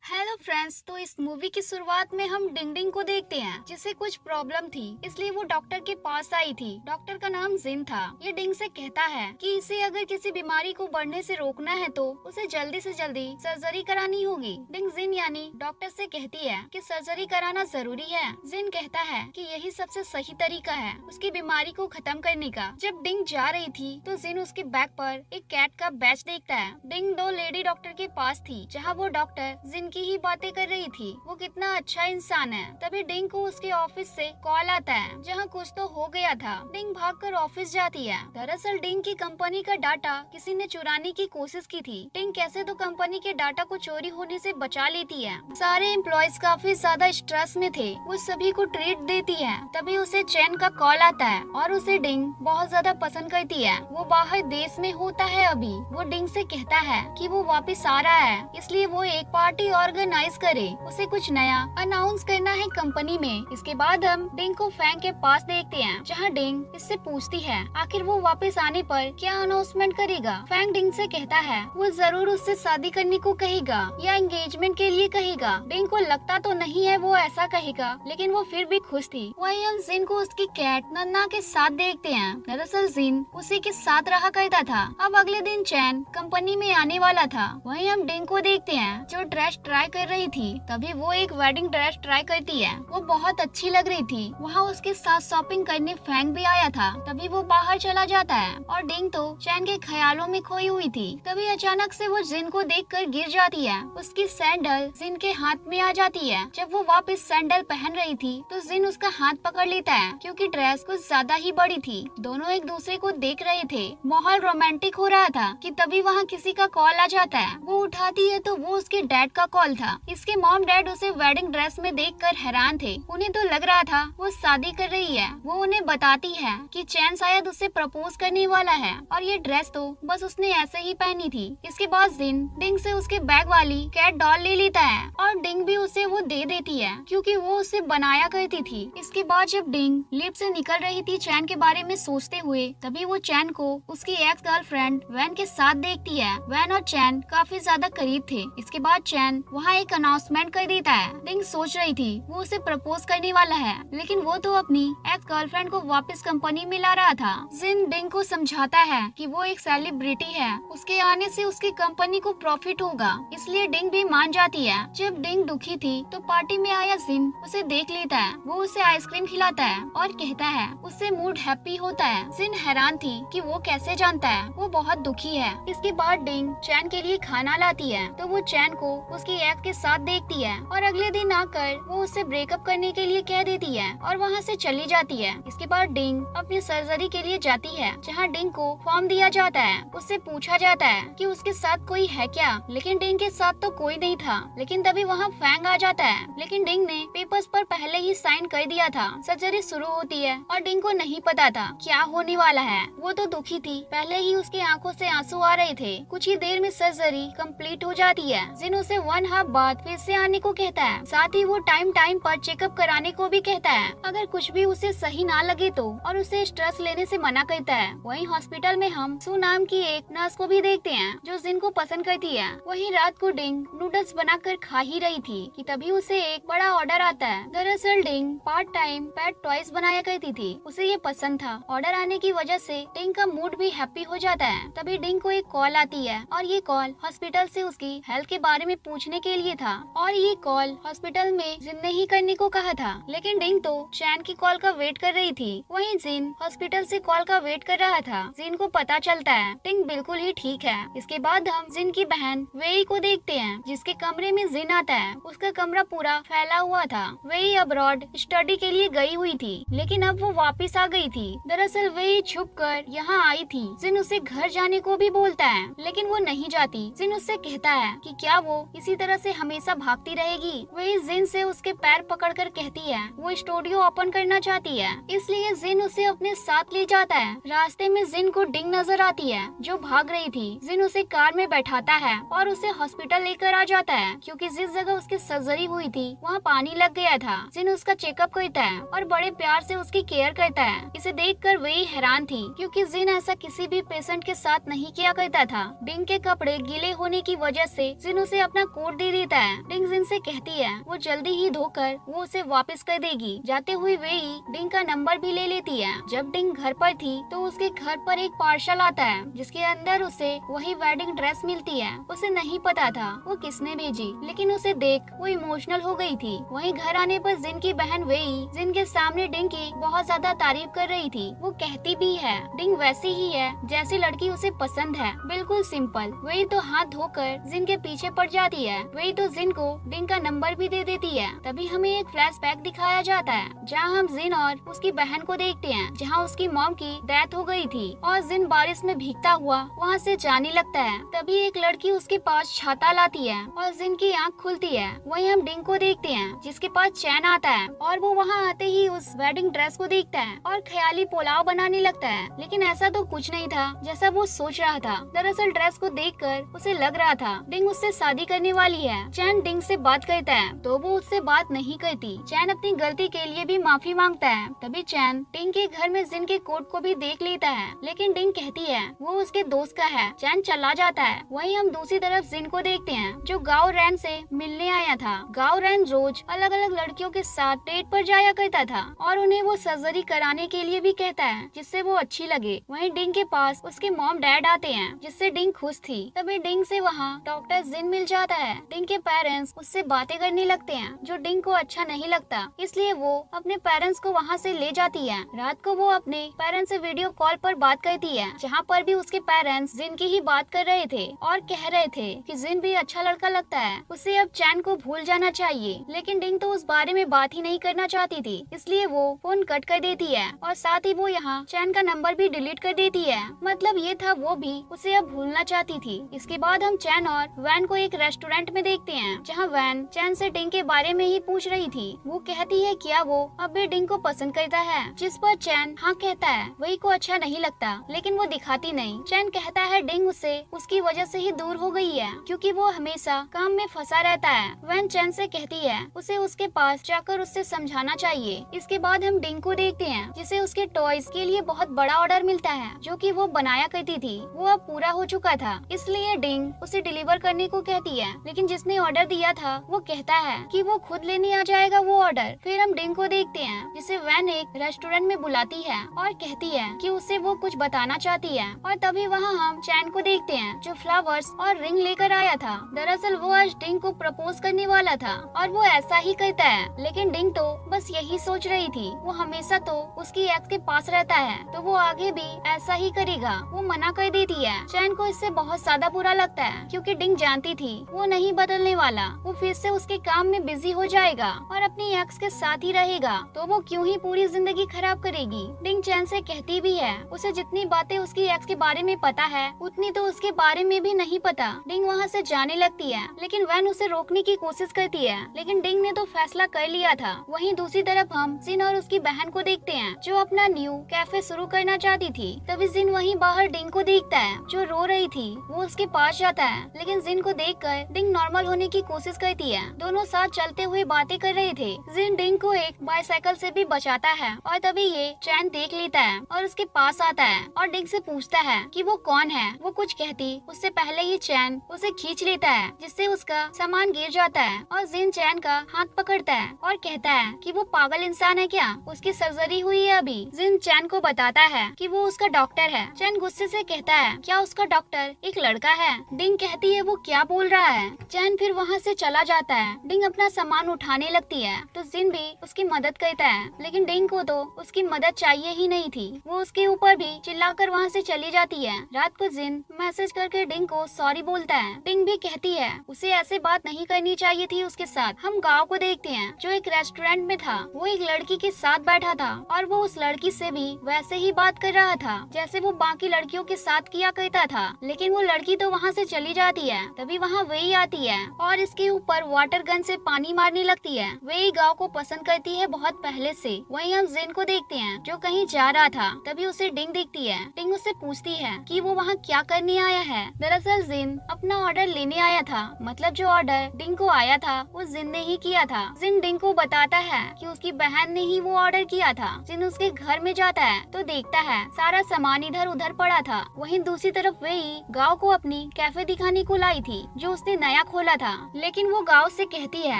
Hello friends, तो इस movie की शुरुआत में हम डिंग डिंग को देखते हैं जिसे कुछ प्रॉब्लम थी, इसलिए वो डॉक्टर के पास आई थी। डॉक्टर का नाम जिन था। ये डिंग से कहता है कि इसे अगर किसी बीमारी को बढ़ने से रोकना है तो उसे जल्दी से जल्दी सर्जरी करानी होगी। डिंग जिन यानी डॉक्टर से कहती है कि सर्जरी कराना जरूरी है। जिन कहता है कि यही सबसे सही तरीका है उसकी बीमारी को खत्म करने का। जब डिंग जा रही थी तो जिन उसके बैग पर एक कैट का बैच देखता है। डिंग दो लेडी डॉक्टर के पास थी जहाँ वो डॉक्टर जिन की ही बातें कर रही थी। वो कितना अच्छा इंसान है। तभी डिंग को उसके ऑफिस से कॉल आता है जहाँ कुछ तो हो गया था। डिंग भागकर ऑफिस जाती है। दरअसल डिंग की कंपनी का डाटा किसी ने चुराने की कोशिश की थी। डिंग कैसे तो कंपनी के डाटा को चोरी होने से बचा लेती है। सारे एम्प्लॉयज काफी ज्यादा स्ट्रेस में थे। वो सभी को ट्रीट देती है। तभी उसे चैन का कॉल आता है और उसे डिंग बहुत ज्यादा पसंद करती है। वो बाहर देश में होता है अभी। वो डिंग से कहता है कि वो वापस आ रहा है, इसलिए वो एक पार्टी ऑर्गेनाइज करे। उसे कुछ नया अनाउंस करना है कंपनी में। इसके बाद हम डिंग को फैंग के पास देखते हैं जहाँ डिंग इससे पूछती है आखिर वो वापस आने पर क्या अनाउंसमेंट करेगा। फैंग डिंग से कहता है वो जरूर उससे शादी करने को कहेगा या एंगेजमेंट के लिए कहेगा। डिंग को लगता तो नहीं है वो ऐसा कहेगा, लेकिन वो फिर भी खुश थी। वहीं हम जिन को उसकी कैट नन्ना के साथ देखते हैं। दरअसल जिन उसी के साथ रहा करता था। अब अगले दिन चैन कंपनी में आने वाला था। वहीं हम डिंग को देखते हैं जो ड्रेस ट्राई कर रही थी। तभी वो एक वेडिंग ड्रेस ट्राई करती है। वो बहुत अच्छी लग रही थी। वहाँ उसके साथ शॉपिंग करने फैंग भी आया था। तभी वो बाहर चला जाता है और डिंग तो चैन के ख्यालों में खोई हुई थी। तभी अचानक से वो जिन को देखकर गिर जाती है। उसकी सैंडल जिन के हाथ में आ जाती है। जब वो वापस सैंडल पहन रही थी तो जिन उसका हाथ पकड़ लेता है क्योंकि ड्रेस कुछ ज्यादा ही बड़ी थी। दोनों एक दूसरे को देख रहे थे। माहौल रोमांटिक हो रहा था कि तभी वहाँ किसी का कॉल आ जाता है। वो उठाती है तो वो उसके डैड का कॉल था। इसके मॉम डैड उसे वेडिंग ड्रेस में देखकर हैरान थे। उन्हें तो लग रहा था वो शादी कर रही है। वो उन्हें बताती है कि चैन शायद उसे प्रपोज करने वाला है और ये ड्रेस तो बस उसने ऐसे ही पहनी थी। इसके बाद जिन डिंग से उसके बैग वाली कैट डॉल ले लेता है और डिंग भी उसे वो दे देती है क्योंकि वो उसे बनाया करती थी। इसके बाद जब डिंग लिफ्ट से निकल रही थी चैन के बारे में सोचते हुए, तभी वो चैन को उसकी एक्स गर्लफ्रेंड वैन के साथ देखती है। वैन और चैन काफी ज्यादा करीब थे। इसके बाद चैन वहाँ एक अनाउंसमेंट कर देता है। डिंग सोच रही थी वो उसे प्रपोज करने वाला है, लेकिन वो तो अपनी एक्स गर्लफ्रेंड को वापस कंपनी में ला रहा था। जिन डिंग को समझाता है कि वो एक सेलिब्रिटी है, उसके आने से उसकी कंपनी को प्रॉफिट होगा, इसलिए डिंग भी मान जाती है। जब डिंग दुखी थी तो पार्टी में आया जिन उसे देख लेता है। वो उसे आइसक्रीम खिलाता है और कहता है उससे मूड हैप्पी होता है। जिन हैरान थी कि वो कैसे जानता है, वो बहुत दुखी है। इसके बाद डिंग चैन के लिए खाना लाती है तो वो चैन को उसकी एक्स के साथ देखती है और अगले दिन आकर वो उससे ब्रेकअप करने के लिए कह देती है और वहाँ से चली जाती है। इसके बाद डिंग अपनी सर्जरी के लिए जाती है जहाँ डिंग को फॉर्म दिया जाता है। उससे पूछा जाता है कि उसके साथ कोई है क्या, लेकिन डिंग के साथ तो कोई नहीं था। लेकिन तभी वहाँ फैंग आ जाता है, लेकिन डिंग ने पेपर्स पर पहले ही साइन कर दिया था। सर्जरी शुरू होती है और डिंग को नहीं पता था क्या होने वाला है। वो तो दुखी थी, पहले ही उसकी आंखों से आंसू आ रहे थे। कुछ ही देर में सर्जरी कंप्लीट हो जाती है। जिन उसे 1 हाफ बाद फिर से आने को कहता है। साथ ही वो टाइम पर चेकअप कराने को भी कहता है अगर कुछ भी उसे सही ना लगे तो, और उसे स्ट्रेस लेने से मना करता है। वहीं हॉस्पिटल में हम सू नाम की एक नर्स को भी देखते हैं जो जिन को पसंद करती है। वहीं रात को डिंग नूडल्स बनाकर खा ही रही थी कि तभी उसे एक बड़ा ऑर्डर आता है। दरअसल डिंग पार्ट टाइम पेट टॉयज बनाया करती थी, उसे ये पसंद था। ऑर्डर आने की वजह से डिंग का मूड भी हैप्पी हो जाता है। तभी डिंग को एक कॉल आती है और ये कॉल हॉस्पिटल से उसकी हेल्थ के बारे में पूछने के लिए था और ये कॉल हॉस्पिटल में जिन ने ही करने को कहा था, लेकिन डिंग तो चैन की कॉल का वेट कर रही थी। वहीं जिन हॉस्पिटल से कॉल का वेट कर रहा था। जिन को पता चलता है डिंग बिल्कुल ही ठीक है। इसके बाद हम जिन की बहन वेई को देखते हैं जिसके कमरे में जिन आता है। उसका कमरा पूरा फैला हुआ था। वेई अब्रॉड स्टडी के लिए गई हुई थी, लेकिन अब वो वापस आ गई थी। दरअसल वेई छुप कर यहाँ आई थी। जिन उसे घर जाने को भी बोलता है, लेकिन वो नहीं जाती। जिन उससे कहता है कि क्या वो इसी तरह से हमेशा भागती रहेगी। वही जिन से उसके पैर पकड़कर कहती है वो स्टूडियो ओपन करना चाहती है, इसलिए जिन उसे अपने साथ ले जाता है। रास्ते में जिन को डिंग नजर आती है जो भाग रही थी। जिन उसे कार में बैठाता है और उसे हॉस्पिटल लेकर आ जाता है क्योंकि जिस जगह उसकी सर्जरी हुई थी वहाँ पानी लग गया था। जिन उसका चेकअप करता है और बड़े प्यार से उसकी केयर करता है। इसे देखकर वही हैरान थी क्योंकि जिन ऐसा किसी भी पेशेंट के साथ नहीं किया करता था। डिंग के कपड़े गीले होने की वजह से जिन उसे अपना कोट दे देता है। डिंग जिन से कहती है वो जल्दी ही धोकर वो उसे वापस कर देगी। जाते हुए वेई डिंग का नंबर भी ले लेती है। जब डिंग घर पर थी तो उसके घर पर एक पार्सल आता है जिसके अंदर उसे वही वेडिंग ड्रेस मिलती है। उसे नहीं पता था वो किसने भेजी, लेकिन उसे देख वो इमोशनल हो गई थी। वहीं घर आने पर जिन की बहन वेई जिन के सामने डिंग की बहुत ज्यादा तारीफ कर रही थी। वो कहती भी है डिंग वैसी ही है जैसी लड़की उसे पसंद है, बिल्कुल सिंपल। वेई तो हाथ धोकर जिन के पीछे पड़ जाती है। वेई तो जिन को डिंग का नंबर भी दे देती है। तभी हमें एक फ्लैशबैक दिखाया जाता है जहां हम जिन और उसकी बहन को देखते हैं, जहां उसकी मॉम की डेथ हो गई थी और जिन बारिश में भीगता हुआ वहां से जाने लगता है। तभी एक लड़की उसके पास छाता लाती है और जिन की आँख खुलती है। वहीं हम डिंग को देखते हैं जिसके पास चैन आता है और वो वहाँ आते ही उस वेडिंग ड्रेस को देखता है और ख्याली पुलाव बनाने लगता है। लेकिन ऐसा तो कुछ नहीं था जैसा वो सोच रहा था। दरअसल ड्रेस को देखकर उसे लग रहा था डिंग उससे शादी करने वाली है। चैन डिंग से बात करता है तो वो उससे बात नहीं करती। चैन अपनी गलती के लिए भी माफी मांगता है। तभी चैन डिंग के घर में जिन के कोट को भी देख लेता है, लेकिन डिंग कहती है वो उसके दोस्त का है। चैन चला जाता है। वहीं हम दूसरी तरफ जिन को देखते हैं जो गाओ रैन से मिलने आया था। गाओ रैन रोज अलग अलग लड़कियों के साथ डेट पर जाया करता था और उन्हें वो सर्जरी कराने के लिए भी कहता है जिससे वो अच्छी लगे। वहीं डिंग के पास उसके मॉम डैड आते हैं जिससे डिंग खुश थी। तभी डिंग से वहाँ डॉक्टर जिन मिल जाता है। डिंग के पेरेंट्स उससे बातें करने लगते हैं जो डिंग को अच्छा नहीं लगता, इसलिए वो अपने पेरेंट्स को वहाँ से ले जाती है। रात को वो अपने पेरेंट्स से वीडियो कॉल पर बात करती है, जहाँ पर भी उसके पेरेंट्स जिन की ही बात कर रहे थे और कह रहे थे कि जिन भी अच्छा लड़का लगता है, उसे अब चैन को भूल जाना चाहिए। लेकिन डिंग तो उस बारे में बात ही नहीं करना चाहती थी, इसलिए वो फोन कट कर देती है और साथ ही वो यहाँ चैन का नंबर भी डिलीट कर देती है। मतलब ये था वो भी उसे अब भूलना चाहती थी। इसके बाद हम चैन और वैन को एक रेस्टोरेंट में देखते हैं, जहाँ वैन चैन से डिंग के बारे में ही पूछ रही थी। वो कहती है क्या वो अब भी डिंग को पसंद करता है, जिस पर चैन हाँ कहता है। वही को अच्छा नहीं लगता, लेकिन वो दिखाती नहीं। चैन कहता है डिंग उससे उसकी वजह से ही दूर हो गई है, क्योंकि वो हमेशा काम में फंसा रहता है। वैन चैन से कहती है उसे उसके पास जाकर उससे समझाना चाहिए। इसके बाद हम डिंग को देखते हैं जिसे उसके टॉयज के लिए बहुत बड़ा ऑर्डर मिलता है जो कि वो बनाया करती थी। वो अब पूरा हो चुका था, इसलिए डिंग उसे डिलीवर करने को कहती है, लेकिन जिसने ऑर्डर दिया था वो कहता है कि वो खुद लेने आ जाएगा वो ऑर्डर। फिर हम डिंग को देखते हैं जिसे वैन एक रेस्टोरेंट में बुलाती है और कहती है कि उसे वो कुछ बताना चाहती है। और तभी वहाँ हम चैन को देखते हैं जो फ्लावर्स और रिंग लेकर आया था। दरअसल वो आज डिंग को प्रपोज करने वाला था और वो ऐसा ही करता है, लेकिन डिंग तो बस यही सोच रही थी। वो हमेशा तो उसकी एक्स के पास रहता है, तो वो आगे भी ऐसा ही करेगा। वो मना कर देती है। चैन को इससे बहुत ज्यादा बुरा लगता है, क्योंकि डिंग जानती थी वो नहीं बदलने वाला। वो फिर से उसके काम में बिजी हो जाएगा और अपनी एक्स के साथ ही रहेगा, तो वो क्यों ही पूरी जिंदगी खराब करेगी। डिंग चैन से कहती भी है उसे जितनी बातें उसकी एक्स के बारे में पता है उतनी तो उसके बारे में भी नहीं पता। डिंग वहाँ से जाने लगती है, लेकिन वैन उसे रोकने की कोशिश करती है, लेकिन डिंग ने तो फैसला कर लिया था। वहीं दूसरी तरफ हम जिन और उसकी बहन को देखते हैं जो अपना न्यू कैफे शुरू करना चाहती थी। तभी जिन वहीं बाहर डिंग को देखता है जो रो रही थी। वो उसके पास जाता है, लेकिन जिन को देखकर डिंग नॉर्मल होने की कोशिश करती है। दोनों साथ चलते हुए बातें कर रहे थे। जिन डिंग को एक बाईसाइकिल से भी बचाता है और तभी ये चैन देख लेता है और उसके पास आता है और डिंग से पूछता है कि वो कौन है। वो कुछ कहती उससे पहले ही चैन उसे खींच लेता है, जिससे उसका सामान गिर जाता है और जिन चैन का हाथ पकड़ता है और कहता है कि वो पागल इंसान है क्या, उसकी सर्जरी हुई है अभी। जिन चैन को बताता है कि वो उसका डॉक्टर है। चैन गुस्से से कहता है क्या उसका डॉक्टर एक लड़का है। डिंग कहती है वो क्या बोल रहा है। चैन फिर वहाँ से चला जाता है। डिंग अपना सामान उठाने लगती है तो जिन भी उसकी मदद करता है, लेकिन डिंग को तो उसकी मदद चाहिए ही नहीं थी। वो उसके ऊपर भी चिल्लाकर वहाँ से चली जाती है। रात को जिन मैसेज करके डिंग को सॉरी बोलता है। डिंग भी कहती है उसे ऐसे बात नहीं करनी चाहिए थी उसके साथ। हम गाँव को देखते हैं जो एक रेस्टोरेंट में था। वो एक लड़की के साथ बैठा था और वो उस लड़की से भी वैसे ही बात कर रहा था जैसे वो बाकी लड़कियों के साथ किया करता था, लेकिन वो लड़की तो वहाँ से चली जाती है। तभी वहाँ वेई आती है और इसके ऊपर वाटर गन से पानी मारने लगती है। वेई गाँव को पसंद करती है बहुत पहले से। वहीं हम जिन को देखते हैं जो कहीं जा रहा था। तभी उसे डिंग दिखती है। डिंग उससे पूछती है कि वो वहाँ क्या करने आया है। दरअसल जिन अपना ऑर्डर लेने आया था, मतलब जो ऑर्डर डिंग को आया था वो जिन ने ही किया था। जिन डिंग को बताता है कि उसकी बहन ने ही वो ऑर्डर किया था। जिन उसके घर में जाता है तो देखता है सारा सामान इधर उधर पड़ा था। वहीं दूसरी तरफ वेई गाँव को अपनी कैफे दिखाने को लाई थी जो उसने नया खोला बोला था, लेकिन वो गाओ से कहती है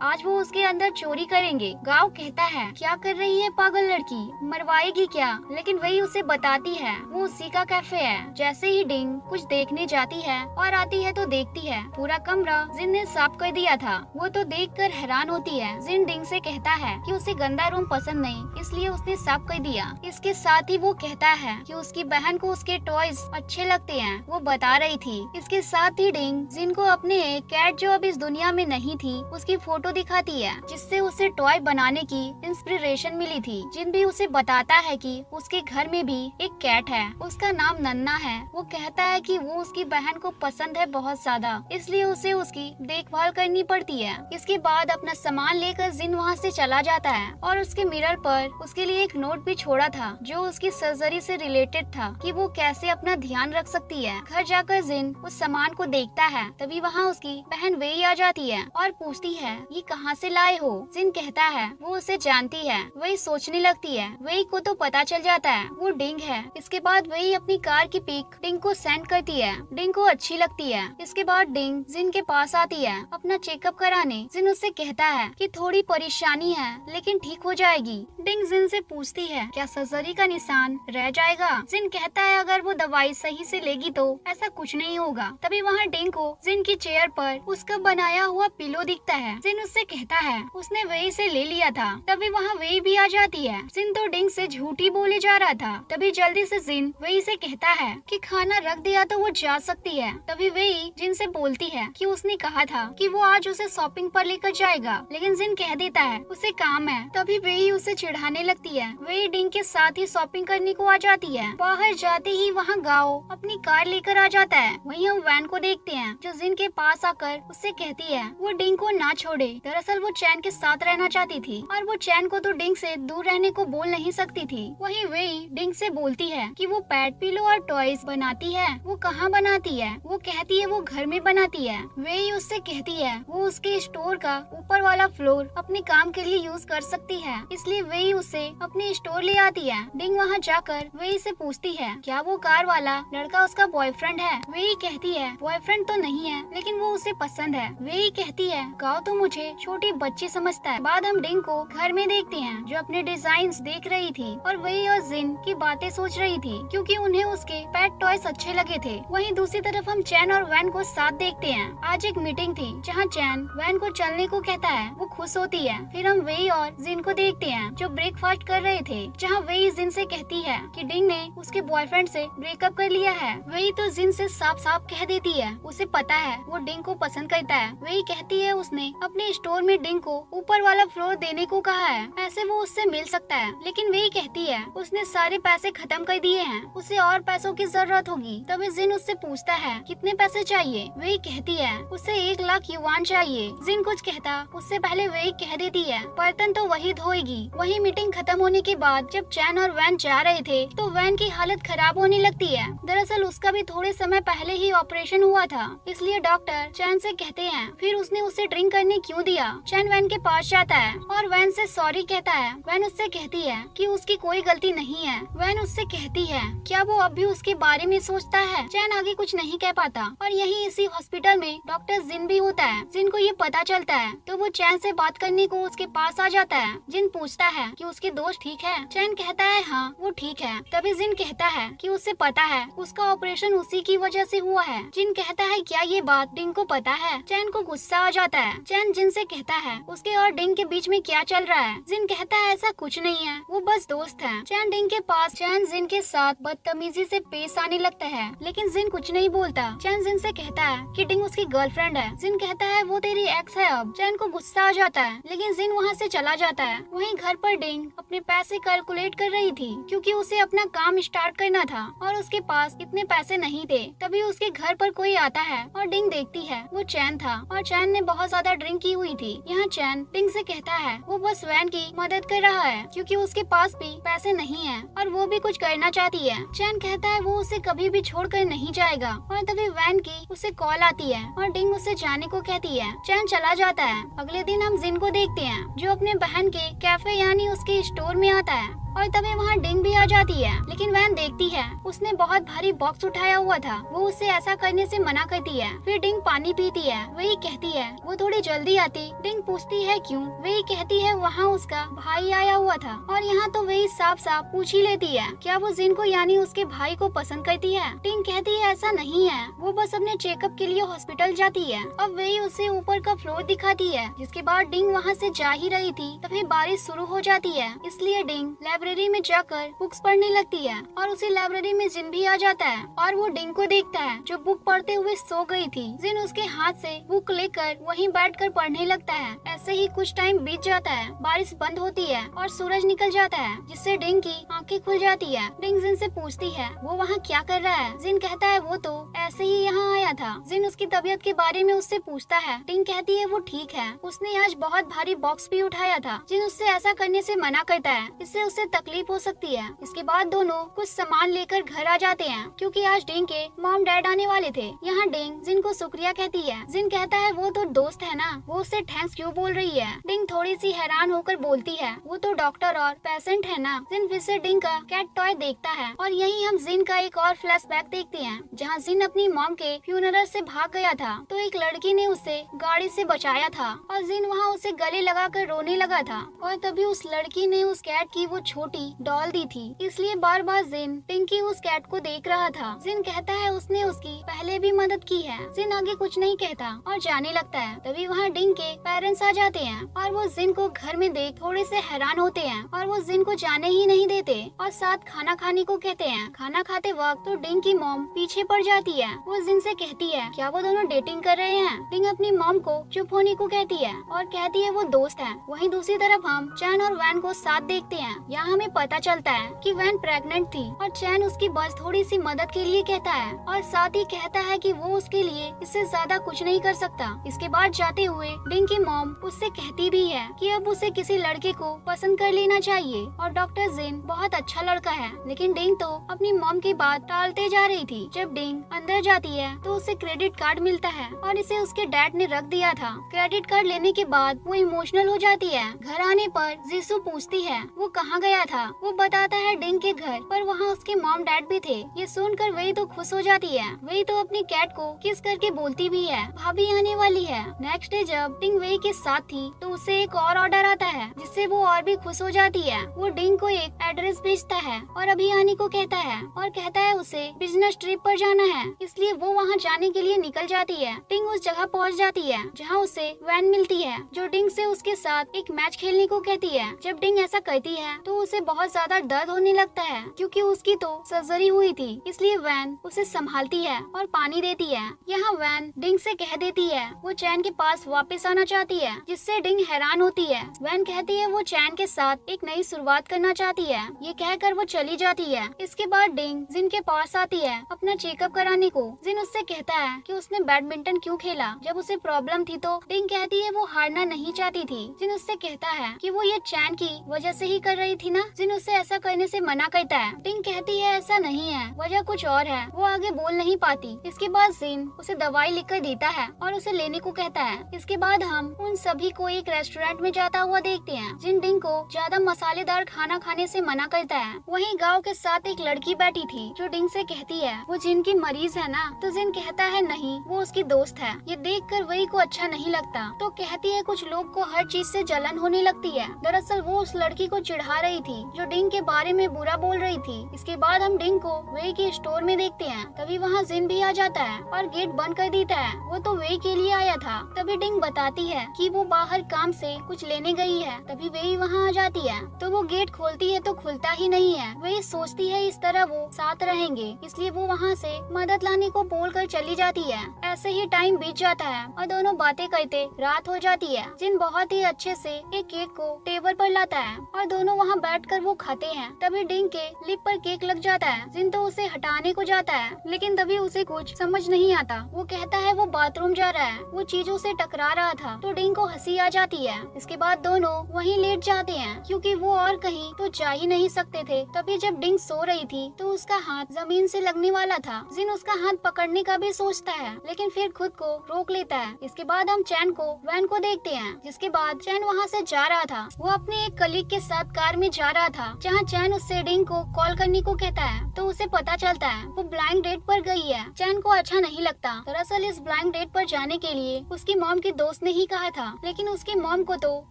आज वो उसके अंदर चोरी करेंगे। गाओ कहता है क्या कर रही है पागल लड़की, मरवाएगी क्या? लेकिन वही उसे बताती है वो उसी का कैफे है। जैसे ही डिंग कुछ देखने जाती है और आती है तो देखती है पूरा कमरा जिन ने साफ कर दिया था। वो तो देखकर हैरान होती है। जिन डिंग से कहता है कि उसे गंदा रूम पसंद नहीं, इसलिए उसने साफ कर दिया। इसके साथ ही वो कहता है कि उसकी बहन को उसके टॉयज अच्छे लगते हैं, वो बता रही थी। इसके साथ ही डिंग जिन को अपने एक कैट जो अब इस दुनिया में नहीं थी उसकी फोटो दिखाती है, जिससे उसे टॉय बनाने की इंस्पिरेशन मिली थी। जिन भी उसे बताता है कि उसके घर में भी एक कैट है, उसका नाम नन्ना है। वो कहता है कि वो उसकी बहन को पसंद है बहुत ज्यादा, इसलिए उसे उसकी देखभाल करनी पड़ती है। इसके बाद अपना सामान लेकर जिन वहाँ से चला जाता है और उसके मिरर पर उसके लिए एक नोट भी छोड़ा था जो उसकी सर्जरी से रिलेटेड था कि वो कैसे अपना ध्यान रख सकती है। घर जाकर जिन उस सामान को देखता है, तभी वहाँ उसकी बहन वेई आ जाती है और पूछती है ये कहाँ से लाए हो? जिन कहता है वो उसे जानती है। वही सोचने लगती है। वेई को तो पता चल जाता है वो डिंग है। इसके बाद वेई अपनी कार की पिक डिंग को सेंड करती है। डिंग को अच्छी लगती है। इसके बाद डिंग जिन के पास आती है अपना चेकअप कराने। जिन उससे कहता है कि थोड़ी परेशानी है लेकिन ठीक हो जाएगी। डिंग जिन से पूछती है क्या सर्जरी का निशान रह जाएगा? जिन कहता है अगर वो दवाई सही से लेगी तो ऐसा कुछ नहीं होगा। तभी वहाँ डिंग को जिन की चेयर पर उसका बनाया हुआ पिलो दिखता है। जिन उससे कहता है उसने वेई से ले लिया था। तभी वहाँ वेई भी आ जाती है। जिन तो डिंग से झूठी बोले जा रहा था। तभी जल्दी से जिन वेई से कहता है कि खाना रख दिया तो वो जा सकती है। तभी वेई जिन से बोलती है कि उसने कहा था कि वो आज उसे शॉपिंग पर लेकर जाएगा, लेकिन जिन कह देता है उसे काम है। तभी वेई उसे चिढ़ाने लगती है। वेई डिंग के साथ ही शॉपिंग करने को आ जाती है। बाहर जाते ही वहाँ गाओ अपनी कार लेकर आ जाता है। वहीं हम वैन को देखते हैं जो जिन के पास आकर उससे कहती है वो डिंग को ना छोड़े। दरअसल वो चैन के साथ रहना चाहती थी और वो चैन को तो डिंग से दूर रहने को बोल नहीं सकती थी। वहीं वेई डिंग से बोलती है कि वो पैड पिलो और टॉयज बनाती है। वो कहाँ बनाती है? वो कहती है वो घर में बनाती है। वेई उससे कहती है वो उसके स्टोर का ऊपर वाला फ्लोर अपने काम के लिए यूज कर सकती है, इसलिए वेई उसे अपने स्टोर ले आती है। डिंग वहाँ जाकर वेई से पूछती है क्या वो कार वाला लड़का उसका बॉयफ्रेंड है? वेई कहती है बॉयफ्रेंड तो नहीं है लेकिन वो उसे पसंद है। वेई कहती है गाओ तो मुझे छोटी बच्ची समझता है। बाद हम डिंग को घर में देखते हैं जो अपने डिजाइन्स देख रही थी और वेई और जिन की बातें सोच रही थी क्योंकि उन्हें उसके पेट टॉयज अच्छे लगे थे। वहीं दूसरी तरफ हम चैन और वैन को साथ देखते हैं। आज एक मीटिंग थी जहाँ चैन वैन को चलने को कहता है। वो खुश होती है। फिर हम वेई और जिन को देखते हैं जो ब्रेकफास्ट कर रहे थे, जहाँ वेई जिन से कहती है कि डिंग ने उसके बॉयफ्रेंड से ब्रेकअप कर लिया है। वेई तो जिन से साफ साफ कह देती है उसे पता है वो डिंग को पसंद करता है। वेई कहती है उसने अपने स्टोर में डिंग को ऊपर वाला फ्लोर देने को कहा है, ऐसे वो उससे मिल सकता है। लेकिन वेई कहती है उसने सारे पैसे खत्म कर दिए हैं, उसे और पैसों की जरूरत होगी। तभी जिन उससे पूछता है कितने पैसे चाहिए? वेई कहती है उसे 1 लाख युआन चाहिए। जिन कुछ कहता उससे पहले वेई कह देती है बर्तन तो वही धोएगी। वही मीटिंग खत्म होने के बाद जब चैन और वैन जा रहे थे तो वैन की हालत खराब होने लगती है। दरअसल उसका भी थोड़े समय पहले ही ऑपरेशन हुआ था, इसलिए डॉक्टर चैन से कहते हैं फिर उसने उसे ड्रिंक करने क्यों दिया। चैन वैन के पास जाता है और वैन से सॉरी कहता है। वैन उससे कहती है कि उसकी कोई गलती नहीं है। वैन उससे कहती है क्या वो अब भी उसके बारे में सोचता है। चैन आगे कुछ नहीं कह पाता और यही इसी हॉस्पिटल में डॉक्टर जिन भी होता है। जिन को ये पता चलता है तो वो चैन से बात करने को उसके पास आ जाता है। जिन पूछता है कि उसके दोस्त ठीक है। चैन कहता है हाँ वो ठीक है। तभी जिन कहता है कि उसे पता है उसका ऑपरेशन उसी की वजह से हुआ है। जिन कहता है क्या ये बात डिंग को पता है। चैन को गुस्सा आ जाता है। चैन जिन से कहता है उसके और डिंग के बीच में क्या चल रहा है। जिन कहता है ऐसा कुछ नहीं है, वो बस दोस्त है। चैन डिंग के पास चैन जिन के साथ बदतमीजी से पेश आने लगता है, लेकिन जिन कुछ नहीं बोलता। चैन जिन से कहता है कि डिंग उसकी गर्लफ्रेंड है। जिन कहता है वो तेरी एक्स है अब। चैन को गुस्सा आ जाता है, लेकिन जिन वहाँ से चला जाता है। वहीं घर पर डिंग अपने पैसे कैलकुलेट कर रही थी क्योंकि उसे अपना काम स्टार्ट करना था और उसके पास इतने पैसे नहीं थे। तभी उसके घर पर कोई आता है और डिंग देखती है वो चैन था और चैन ने बहुत ज्यादा ड्रिंक की हुई थी। यहाँ चैन डिंग से कहता है वो बस वैन की मदद कर रहा है क्योंकि उसके पास भी पैसे नहीं है और वो भी कुछ करना चाहती है। चैन कहता है वो उसे कभी भी छोड़कर नहीं जाएगा और तभी वैन की उसे कॉल आती है और डिंग उसे जाने को कहती है। चैन चला जाता है। अगले दिन हम जिन को देखते हैं जो अपने बहन के कैफे यानी उसके स्टोर में आता है। और तभी वहाँ डिंग भी आ जाती है। लेकिन वैन देखती है उसने बहुत भारी बॉक्स उठाया हुआ था, वो उससे ऐसा करने से मना करती है। फिर डिंग पानी पीती है, वही कहती है वो थोड़ी जल्दी आती। डिंग पूछती है क्यों, वही कहती है वहाँ उसका भाई आया हुआ था। और यहाँ तो वही साफ साफ पूछ ही लेती है क्या वो जिन को यानी उसके भाई को पसंद करती है। डिंग कहती है ऐसा नहीं है, वो बस अपने चेकअप के लिए हॉस्पिटल जाती है। अब वही उसे ऊपर का फ्लोर दिखाती है। जिसके बाद डिंग वहाँ से जा ही रही थी तभी बारिश शुरू हो जाती है, इसलिए डिंग लाइब्रेरी में जाकर बुक्स पढ़ने लगती है। और उसी लाइब्रेरी में जिन भी आ जाता है और वो डिंग को देखता है जो बुक पढ़ते हुए सो गई थी। जिन उसके हाथ से बुक लेकर वहीं बैठकर पढ़ने लगता है। ऐसे ही कुछ टाइम बीत जाता है, बारिश बंद होती है और सूरज निकल जाता है, जिससे डिंग की आंखें खुल जाती है। डिंग जिन से पूछती है वो वहाँ क्या कर रहा है। जिन कहता है वो तो ऐसे ही यहाँ आया था। जिन उसकी तबीयत के बारे में उससे पूछता है। डिंग कहती है वो ठीक है, उसने आज बहुत भारी बॉक्स भी उठाया था। जिन उससे ऐसा करने से मना करता है, इससे उसे तकलीफ हो सकती है। इसके बाद दोनों कुछ सामान लेकर घर आ जाते हैं क्योंकि आज डिंग के मॉम डैड आने वाले थे। यहाँ डिंग जिन को शुक्रिया कहती है। जिन कहता है वो तो दोस्त है ना, वो उससे थैंक्स क्यों बोल रही है। डिंग थोड़ी सी हैरान होकर बोलती है वो तो डॉक्टर और पेशेंट है ना। जिन फिर से डिंग का कैट टॉय देखता है और यही हम जिन का एक और फ्लैशबैक देखते हैं जहाँ जिन अपनी मॉम के फ्यूनरल से भाग गया था तो एक लड़की ने उसे गाड़ी से बचाया था और जिन वहाँ उसे गले लगाकर रोने लगा था। और तभी उस लड़की ने उस कैट की वो छोटी डॉल दी थी, इसलिए बार बार जिन पिंकी उस कैट को देख रहा था। जिन कहता है उसने उसकी पहले भी मदद की है। जिन आगे कुछ नहीं कहता और जाने लगता है। तभी वहाँ डिंग के पेरेंट्स आ जाते हैं और वो जिन को घर में देख थोड़े से हैरान होते हैं और वो जिन को जाने ही नहीं देते और साथ खाना खाने को कहते हैं। खाना खाते वक्त तो डिंग की मॉम पीछे पड़ जाती है। वो जिन से कहती है क्या वो दोनों डेटिंग कर रहे हैं। डिंग अपनी मॉम को चुप होने को कहती है और कहती है वो दोस्त है। वहीं दूसरी तरफ हम चैन और वैन को साथ देखते हैं। यहाँ हमें पता चलता है कि वैन प्रेग्नेंट थी और चैन उसकी बस थोड़ी सी मदद के लिए कहता है और साथ ही कहता है कि वो उसके लिए इससे ज्यादा कुछ नहीं कर सकता। इसके बाद जाते हुए डिंग की मॉम उससे कहती भी है कि अब उसे किसी लड़के को पसंद कर लेना चाहिए और डॉक्टर जिन बहुत अच्छा लड़का है। लेकिन डिंग तो अपनी मॉम की बात टालते जा रही थी। जब डिंग अंदर जाती है तो उसे क्रेडिट कार्ड मिलता है और इसे उसके डैड ने रख दिया था। क्रेडिट कार्ड लेने के बाद वो इमोशनल हो जाती है। घर आने पर जीसू पूछती है वो कहाँ गया था। वो बताता है डिंग के घर, पर वहाँ उसके मॉम डैड भी थे। ये सुनकर वही तो खुश हो जाती है। वही तो अपनी कैट को किस करके बोलती भी है भाभी आने वाली है। नेक्स्ट डे जब डिंग वही के साथ थी तो उसे एक और ऑर्डर आता है जिससे वो और भी खुश हो जाती है। वो डिंग को एक एड्रेस भेजता है और अभी आने को कहता है और कहता है उसे बिजनेस ट्रिप पर जाना है, इसलिए वो वहाँ जाने के लिए निकल जाती है। डिंग उस जगह पहुँच जाती है जहाँ उसे वैन मिलती है जो डिंग से उसके साथ एक मैच खेलने को कहती है। जब डिंग ऐसा करती है तो उसे बहुत ज्यादा दर्द होने लगता है क्योंकि उसकी तो सर्जरी हुई थी, इसलिए वैन उसे संभालती है और पानी देती है। यहाँ वैन डिंग से कह देती है वो चैन के पास वापस आना चाहती है, जिससे डिंग हैरान होती है। वैन कहती है वो चैन के साथ एक नई शुरुआत करना चाहती है। ये कहकर वो चली जाती है। इसके बाद डिंग जिन के पास आती है अपना चेकअप कराने को। जिन उससे कहता है कि उसने बैडमिंटन क्यों खेला जब उसे प्रॉब्लम थी, तो डिंग कहती है वो हारना नहीं चाहती थी। जिन उससे कहता है कि वो ये चैन की वजह से ही कर रही थी ना। जिन उससे ऐसा करने से मना करता है। डिंग कहती है ऐसा नहीं है, वजह कुछ और है। वो आगे बोल नहीं पाती। इसके बाद जिन उसे दवाई लिखकर देता है और उसे लेने को कहता है। इसके बाद हम उन सभी को एक रेस्टोरेंट में जाता हुआ देखते हैं। जिन डिंग को ज्यादा मसालेदार खाना खाने से मना करता है। वहीं गांव के साथ एक लड़की बैठी थी जो डिंग से कहती है वो जिन की मरीज है ना। तो जिन कहता है नहीं, वो उसकी दोस्त है। ये देखकर वही को अच्छा नहीं लगता, तो कहती है कुछ लोग को हर चीज से जलन होने लगती है। दरअसल वो उस लड़की को चिढ़ा रही थी जो डिंग के बारे में बुरा बोल रही थी। इसके बाद हम डिंग को वे के स्टोर में देखते हैं। तभी वहाँ जिन भी आ जाता है और गेट बंद कर देता है। वो तो वे के लिए आया था। तभी डिंग बताती है कि वो बाहर काम से कुछ लेने गई है। तभी वे वहाँ आ जाती है तो वो गेट खोलती है तो खुलता ही नहीं है। वे सोचती है इस तरह वो साथ रहेंगे, इसलिए वो वहाँ से मदद लाने को बोलकर चली जाती है। ऐसे ही टाइम बीत जाता है और दोनों बातें करते रात हो जाती है। जिन बहुत ही अच्छे से एक केक को टेबल पर लाता है और दोनों वहाँ बैठकर वो खाते हैं। तभी डिंग के लिप पर केक लग जाता है। जिन तो उसे हटाने को जाता है, लेकिन तभी उसे कुछ समझ नहीं आता। वो कहता है वो बाथरूम जा रहा है, वो चीजों से टकरा रहा था। तो डिंग को हंसी आ जाती है। इसके बाद दोनों वहीं लेट जाते हैं क्योंकि वो और कहीं तो जा ही नहीं सकते थे। तभी जब डिंग सो रही थी तो उसका हाथ जमीन से लगने वाला था। जिन उसका हाथ पकड़ने का भी सोचता है, लेकिन फिर खुद को रोक लेता है। इसके बाद हम चैन को वैन को देखते हैं, जिसके बाद चैन वहाँ से जा रहा था। वो अपने एक कलीग के साथ कार में जा जा रहा था जहाँ चैन उससे डिंग को कॉल करने को कहता है, तो उसे पता चलता है वो ब्लाइंड डेट पर गई है। चैन को अच्छा नहीं लगता। दरअसल इस ब्लाइंड डेट पर जाने के लिए उसकी मॉम की दोस्त ने ही कहा था, लेकिन उसकी मॉम को तो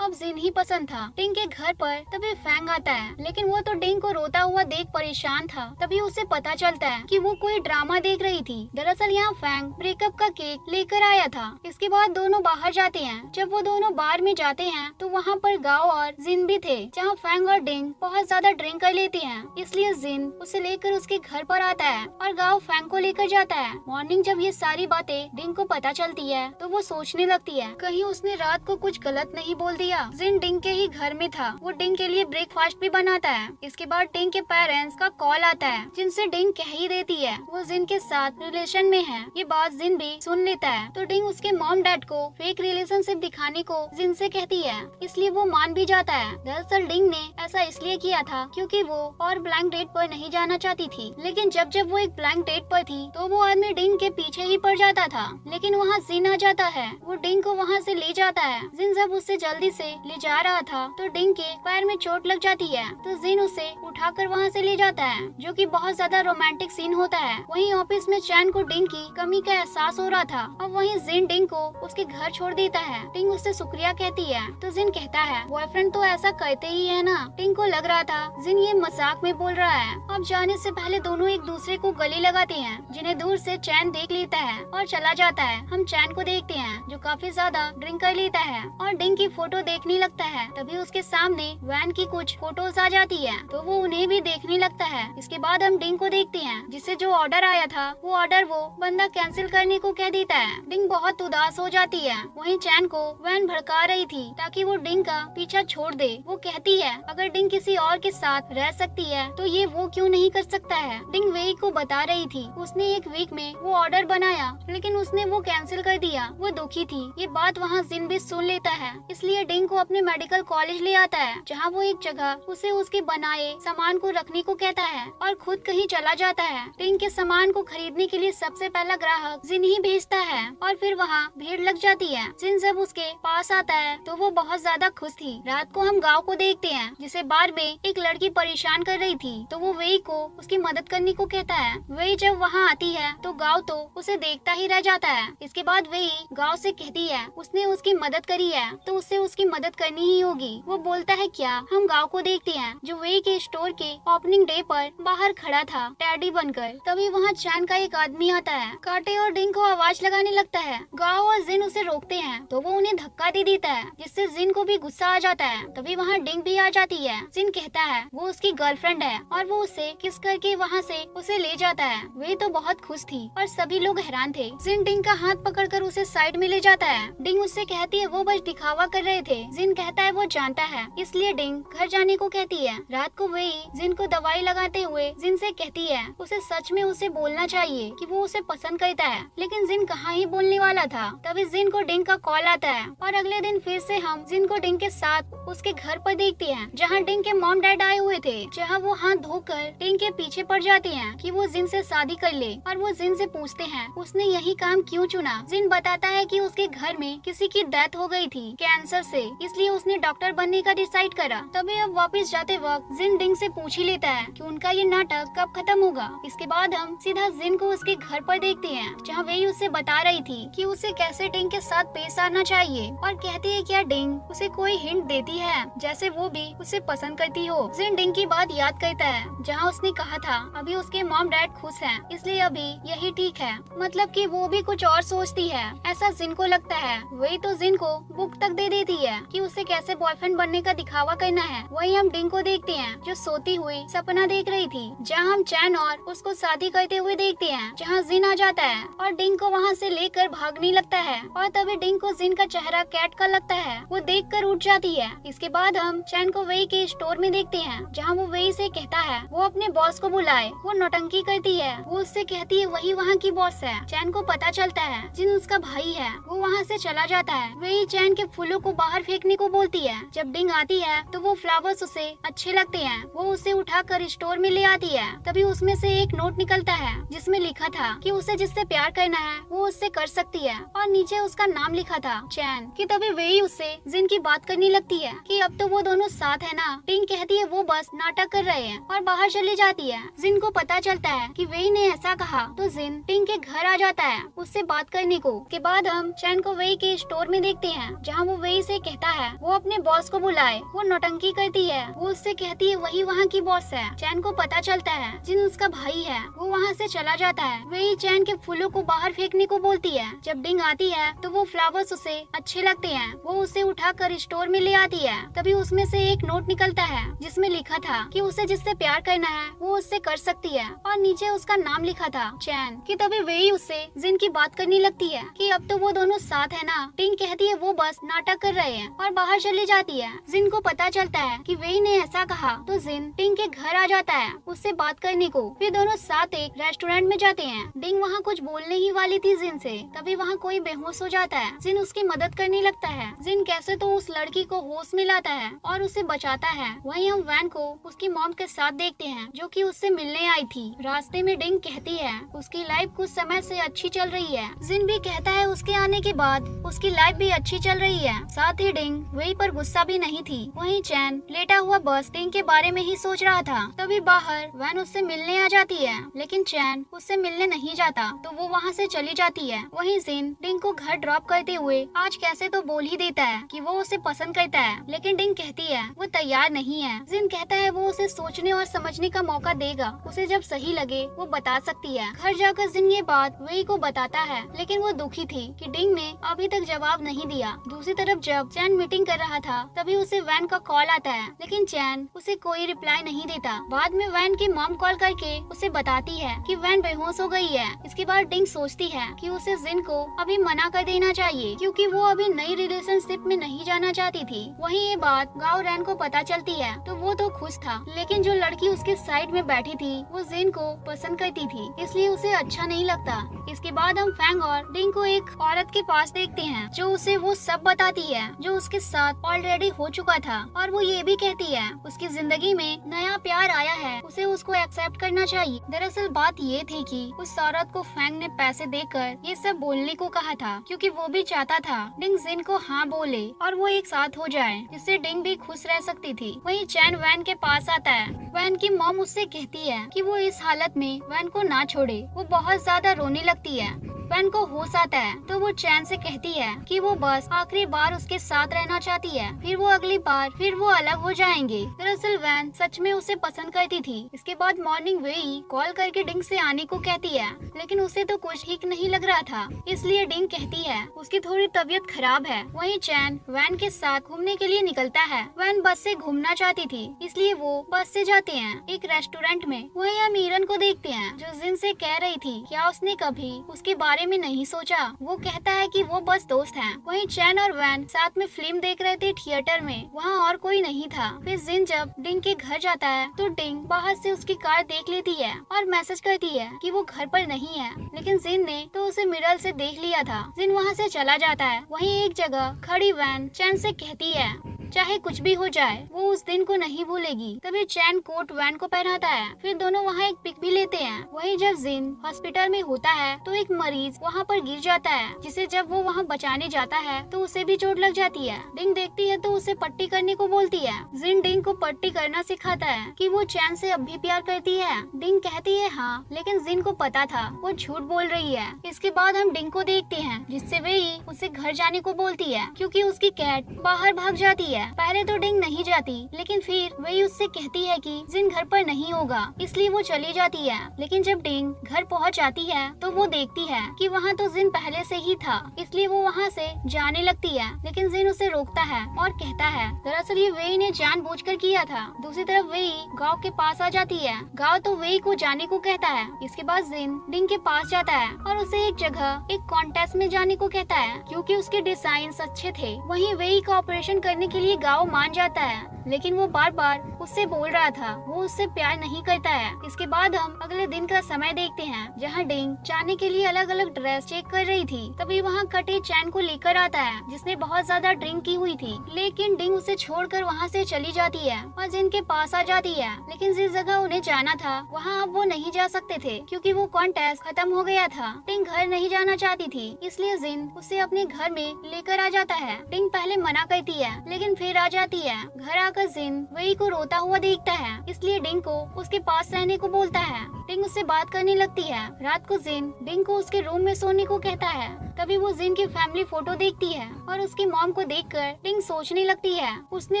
अब जिन ही पसंद था। डिंग के घर पर तभी फैंग आता है, लेकिन वो तो डिंग को रोता हुआ देख परेशान था। तभी उसे पता चलता है कि वो कोई ड्रामा देख रही थी। दरअसल यहाँ फैंग ब्रेकअप का केक लेकर आया था। इसके बाद दोनों बाहर जाते हैं। जब वो दोनों बार में जाते हैं तो वहाँ पर गाओ और जिन भी थे, जहाँ फैंग और डिंग बहुत ज्यादा ड्रिंक कर लेते हैं। इसलिए जिन उसे लेकर उसके घर पर आता है और गाओ फैंग को लेकर जाता है। मॉर्निंग जब ये सारी बातें डिंग को पता चलती है तो वो सोचने लगती है कहीं उसने रात को कुछ गलत नहीं बोल दिया। जिन डिंग के ही घर में था। वो डिंग के लिए ब्रेकफास्ट भी बनाता है। इसके बाद डिंग के पेरेंट्स का कॉल आता है, जिनसे डिंग कह ही देती है वो जिन के साथ रिलेशन में है। ये बात जिन भी सुन लेता है, तो डिंग उसके मॉम डैड को फेक रिलेशनशिप दिखाने को जिन से कहती है, इसलिए वो मान भी जाता है। दरअसल डिंग ने ऐसा इसलिए किया था क्योंकि वो और ब्लैंक डेट पर नहीं जाना चाहती थी, लेकिन जब वो एक ब्लैंक डेट पर थी तो वो आदमी डिंग के पीछे ही पड़ जाता था। लेकिन वहाँ जिन आ जाता है। वो डिंग को वहाँ से ले जाता है। जिन जब उससे जल्दी से ले जा रहा था तो डिंग के पैर में चोट लग जाती है, तो जिन उसे उठाकर वहाँ से ले जाता है, जो कि बहुत ज्यादा रोमांटिक सीन होता है। वहीं ऑफिस में चैन को डिंग की कमी का एहसास हो रहा था। अब वहीं जिन डिंग को उसके घर छोड़ देता है। डिंग उससे शुक्रिया कहती है, तो जिन कहता है बॉयफ्रेंड तो ऐसा कहते ही है ना। डिंग को लग रहा था जिन ये मजाक में बोल रहा है। अब जाने से पहले दोनों एक दूसरे को गले लगाते हैं, जिन्हें दूर से चैन देख लेता है और चला जाता है। हम चैन को देखते हैं जो काफी ज्यादा ड्रिंक कर लेता है और डिंग की फोटो देखने लगता है। तभी उसके सामने वैन की कुछ फोटोज आ जाती है, तो वो उन्हें भी देखने लगता है। इसके बाद हम डिंग को देखते हैं, जिससे जो ऑर्डर आया था वो ऑर्डर वो बंदा कैंसिल करने को कह देता है। डिंग बहुत उदास हो जाती है। वहीं चैन को वैन भड़का रही थी ताकि वो डिंग का पीछा छोड़ दे। वो कहती है अगर डिंग किसी और के साथ रह सकती है तो ये वो क्यों नहीं कर सकता है। डिंग वेई को बता रही थी उसने एक वीक में वो ऑर्डर बनाया, लेकिन उसने वो कैंसिल कर दिया। वो दुखी थी। ये बात वहाँ जिन भी सुन लेता है, इसलिए डिंग को अपने मेडिकल कॉलेज ले आता है, जहाँ वो एक जगह उसे उसके बनाए सामान को रखने को कहता है और खुद कहीं चला जाता है। डिंग के सामान को खरीदने के लिए सबसे पहला ग्राहक जिन ही भेजता है और फिर वहाँ भीड़ लग जाती है। जिन जब उसके पास आता है तो वो बहुत ज्यादा खुश थी। रात को हम गाँव को देखते हैं, जिसे बार में एक लड़की परेशान कर रही थी, तो वो वेई को उसकी मदद करने को कहता है। वेई जब वहाँ आती है तो गाँव तो उसे देखता ही रह जाता है। इसके बाद वेई गाँव से कहती है उसने उसकी मदद करी है तो उसे उसकी मदद करनी ही होगी। वो बोलता है क्या। हम गाँव को देखते हैं जो वेई के स्टोर के ओपनिंग डे पर बाहर खड़ा था टैडी बनकर। तभी वहाँ चैन का एक आदमी आता है, काटे और डिंग को आवाज लगाने लगता है। गाँव और जिन उसे रोकते हैं तो वो उन्हें धक्का दे देता है, जिससे जिन को भी गुस्सा आ जाता है। तभी वहाँ डिंग भी आ जाती है। जिन कहता है वो उसकी गर्लफ्रेंड है और वो उसे किस करके वहाँ से उसे ले जाता है। वे तो बहुत खुश थी और सभी लोग हैरान थे। जिन डिंग का हाथ पकड़कर उसे साइड में ले जाता है। डिंग उससे कहती है वो बस दिखावा कर रहे थे। जिन कहता है वो जानता है, इसलिए डिंग घर जाने को कहती है। रात को वे जिन को दवाई लगाते हुए जिन से कहती है उसे सच में उसे बोलना चाहिए कि वो उसे पसंद करता है, लेकिन जिन कहाँ ही बोलने वाला था। तभी जिन को डिंग का कॉल आता है और अगले दिन फिर से हम जिन को डिंग के साथ उसके घर पर देखते हैं, जहाँ डिंग के मॉम डैड आए हुए थे, जहाँ वो हाथ धोकर डिंग के पीछे पड़ जाते हैं कि वो जिन से शादी कर ले। और वो जिन से पूछते हैं उसने यही काम क्यों चुना। जिन बताता है कि उसके घर में किसी की डेथ हो गई थी कैंसर से, इसलिए उसने डॉक्टर बनने का डिसाइड करा। तभी अब वापस जाते वक्त जिन डिंग से पूछ ही लेता है कि उनका ये नाटक कब खत्म होगा। इसके बाद हम सीधा जिन को उसके घर पर देखते हैं, जहाँ वे उससे बता रही थी कि उसे कैसे डिंग के साथ पेश आना चाहिए, और कहती है क्या डिंग उसे कोई हिंट देती है जैसे वो भी उसे पसंद करती हो। जिन डिंग की बात याद करता है, जहाँ उसने कहा था अभी उसके मॉम डैड खुश हैं, इसलिए अभी यही ठीक है। मतलब कि वो भी कुछ और सोचती है, ऐसा जिन को लगता है। वही तो जिन को बुक तक दे देती है कि उसे कैसे बॉयफ्रेंड बनने का दिखावा करना है। वही हम डिंग को देखते हैं जो सोती हुई सपना देख रही थी, जहाँ हम चैन और उसको शादी करते हुए देखते हैं, जहाँ जिन आ जाता है और डिंग को वहाँ से लेकर भागने लगता है। और तभी डिंग को जिन का चेहरा कैट का लगता है, वो देख कर उठ जाती है। इसके बाद हम चैन को वेई के स्टोर में देखते हैं, जहाँ वो वेई से कहता है वो अपने बॉस को बुलाए। वो नौटंकी करती है, वो उससे कहती है वही वहाँ की बॉस है। चैन को पता चलता है जिन उसका भाई है। वो वहाँ से चला जाता है। वेई चैन के फूलों को बाहर फेंकने को बोलती है। जब डिंग आती है तो वो फ्लावर्स उसे अच्छे लगते हैं। वो उसे उठाकर स्टोर में ले आती है। तभी उसमें से एक नोट निकलता है जिसमें लिखा था कि उसे जिससे प्यार करना है वो उससे कर सकती है, और नीचे उसका नाम लिखा था चैन। कि तभी वेई उससे जिन की बात करने लगती है कि अब तो वो दोनों साथ है ना, टिंग कहती है वो बस नाटक कर रहे हैं और बाहर चली जाती है। जिन को पता चलता है कि वेई ने ऐसा कहा तो जिन टिंग के घर आ जाता है उससे बात करने को। के बाद हम चैन को वेई के स्टोर में देखते हैं जहाँ वो वेई से कहता है वो अपने बॉस को बुलाए। वो नौटंकी करती है, वो उससे कहती है वही वहाँ की बॉस है। चैन को पता चलता है जिन उसका भाई है। वो वहाँ से चला जाता है। वेई चैन के फूलों को बाहर फेंकने को बोलती है। जब डिंग आती है तो वो फ्लावर्स उसे अच्छे लगते हैं। वो उसे उठाकर स्टोर में ले आती है। तभी उसमें से एक नोट निकलता है जिसमें लिखा था कि उसे जिससे प्यार करना है वो उससे कर सकती है और नीचे उसका नाम लिखा था चैन। कि तभी वेई उससे जिन की बात करने लगती है कि अब तो वो दोनों साथ है ना। टिंग कहती है वो बस नाटक कर रहे हैं और बाहर चली जाती है। जिन को पता चलता है कि वेई ने ऐसा कहा तो जिन टिंग के घर आ जाता है उससे बात करने को। फिर दोनों साथ एक रेस्टोरेंट में जाते हैं। डिंग वहाँ कुछ बोलने ही वाली थी जिन से, तभी वहाँ कोई बेहोश हो जाता है। जिन उसकी मदद करने लगता है। जिन कैसे तो उस लड़की को होश में लाता है और उसे बचाता है। वहीं हम वैन को उसकी मॉम के साथ देखते हैं जो कि उससे मिलने आई थी। रास्ते में डिंग कहती है उसकी लाइफ कुछ समय से अच्छी चल रही है। जिन भी कहता है उसके आने के बाद उसकी लाइफ भी अच्छी चल रही है। साथ ही डिंग वेई पर गुस्सा भी नहीं थी। वहीं चैन लेटा हुआ बस डिंग के बारे में ही सोच रहा था। तभी बाहर वैन उससे मिलने आ जाती है लेकिन चैन उससे मिलने नहीं जाता तो वो वहाँ से चली जाती है। वहीं जिन डिंग को घर ड्रॉप करते हुए आज कैसे तो बोल ही देता है कि वो उसे पसंद करता है, लेकिन डिंग कहती है वो तैयार नहीं है। जिन कहता है वो उसे सोचने और समझने का मौका देगा, उसे जब सही लगे वो बता सकती है। घर जाकर जिन ये बात वेई को बताता है लेकिन वो दुखी थी कि डिंग ने अभी तक जवाब नहीं दिया। दूसरी तरफ जब चैन मीटिंग कर रहा था तभी उसे वैन का कॉल आता है लेकिन चैन उसे कोई रिप्लाई नहीं देता। बाद में वैन की मॉम कॉल करके उसे बताती है कि वैन बेहोश हो गई है। इसके बाद डिंग सोचती है कि उसे जिन को अभी मना कर देना चाहिए क्योंकि वो अभी नई रिलेशनशिप में नहीं जाना चाहती थी। वहीं ये बात गाओ रैन को पता चलती है तो वो तो खुश था, लेकिन जो लड़की उसके साइड में बैठी थी वो जिन को पसंद करती थी, इसलिए उसे अच्छा नहीं लगता। इसके बाद हम फैंग और डिंग को एक औरत के पास देखते हैं जो उसे वो सब बताती है जो उसके साथ ऑलरेडी हो चुका था और वो ये भी कहती है उसकी जिंदगी में नया प्यार आया है, उसे उसको एक्सेप्ट करना चाहिए। दरअसल बात ये थी कि उस औरत को फैंग ने पैसे देकर ये सब बोलने को कहा था क्योंकि वो भी चाहता था डिंग जिन को हाँ बोले और वो एक साथ हो जाए, जिससे डिंग भी खुश रह सकती थी। वहीं चैन वैन के पास आता है। वैन की मॉम उससे कहती है कि वो इस हालत में वैन को ना छोड़े, वो बहुत ज्यादा रोने लगती है। वैन को होश आता है तो वो चैन से कहती है कि वो बस आखिरी बार उसके साथ रहना चाहती है, फिर वो अगली बार फिर वो अलग हो जाएंगे। दरअसल वैन सच में उसे पसंद करती थी। इसके बाद मॉर्निंग वेई कॉल करके डिंग से आने को कहती है लेकिन उसे तो कुछ ठीक नहीं लग रहा था, इसलिए डिंग कहती है उसकी थोड़ी तबीयत खराब है। वहीं चैन वैन के साथ घूमने के लिए निकलता है। वैन बस से घूमना चाहती थी इसलिए वो बस से जाते हैं एक रेस्टोरेंट में। वहीं हम ईरन को देखते हैं जो जिन से कह रही थी क्या उसने कभी उसके बारे में नहीं सोचा। वो कहता है कि वो बस दोस्त हैं। वहीं चैन और वैन साथ में फिल्म देख रहे थे थिएटर में, वहाँ और कोई नहीं था। फिर जिन जब डिंग के घर जाता है तो डिंग बाहर से उसकी कार देख लेती है और मैसेज करती है कि वो घर पर नहीं है, लेकिन जिन ने तो उसे मिरर से देख लिया था। जिन वहाँ से चला जाता है। वहीं एक जगह खड़ी वैन चैन से कहती है चाहे कुछ भी हो जाए वो उस दिन को नहीं भूलेगी। तभी चैन कोट वैन को पहनाता है। फिर दोनों वहाँ एक पिक भी लेते हैं। वहीं जब जिन हॉस्पिटल में होता है तो एक मरीज वहाँ पर गिर जाता है, जिसे जब वो वहाँ बचाने जाता है तो उसे भी चोट लग जाती है। डिंग देखती है तो उसे पट्टी करने को बोलती है। जिन डिंग को पट्टी करना सिखाता है कि वो चैन से अब भी प्यार करती है। डिंग कहती है हाँ, लेकिन जिन को पता था वो झूठ बोल रही है। इसके बाद हम डिंग को देखते हैं जिससे वे उसे घर जाने को बोलती है क्योंकि उसकी कैट बाहर भाग जाती है। पहले तो डिंग नहीं जाती, लेकिन फिर वही उससे कहती है कि जिन घर पर नहीं होगा, इसलिए वो चली जाती है। लेकिन जब डिंग घर पहुंच जाती है तो वो देखती है कि वहाँ तो जिन पहले से ही था, इसलिए वो वहाँ से जाने लगती है। लेकिन जिन उसे रोकता है और कहता है दरअसल ये वेई ने जानबूझकर किया था। दूसरी तरफ वेई गांव के पास आ जाती है। गांव तो वेई को जाने को कहता है। इसके बाद जिन डिंग के पास जाता है और उसे एक जगह एक कॉन्टेस्ट में जाने को कहता है क्योंकि उसके डिजाइन अच्छे थे। वहीं वेई का ऑपरेशन करने के लिए गांव मान जाता है, लेकिन वो बार बार उससे बोल रहा था वो उससे प्यार नहीं करता है। इसके बाद हम अगले दिन का समय देखते हैं जहाँ डिंग जाने के लिए अलग अलग ड्रेस चेक कर रही थी। तभी वहाँ कटे चैन को लेकर आता है जिसने बहुत ज्यादा ड्रिंक की हुई थी, लेकिन डिंग उसे छोड़कर वहाँ से चली जाती है और जिन के पास आ जाती है। लेकिन जिस जगह उन्हें जाना था वहाँ अब वो नहीं जा सकते थे क्योंकि वो कॉन्टेस्ट खत्म हो गया था। डिंग घर नहीं जाना चाहती थी, इसलिए जिन उसे अपने घर में लेकर आ जाता है। डिंग पहले मना करती है लेकिन फिर आ जाती है। घर जाकर जिन वेई को रोता हुआ देखता है, इसलिए डिंग को उसके पास रहने को बोलता है। डिंग उससे बात करने लगती है। रात को जिन डिंग को उसके रूम में सोने को कहता है। तभी वो जिन की फैमिली फोटो देखती है और उसकी मॉम को देखकर डिंग सोचने लगती है उसने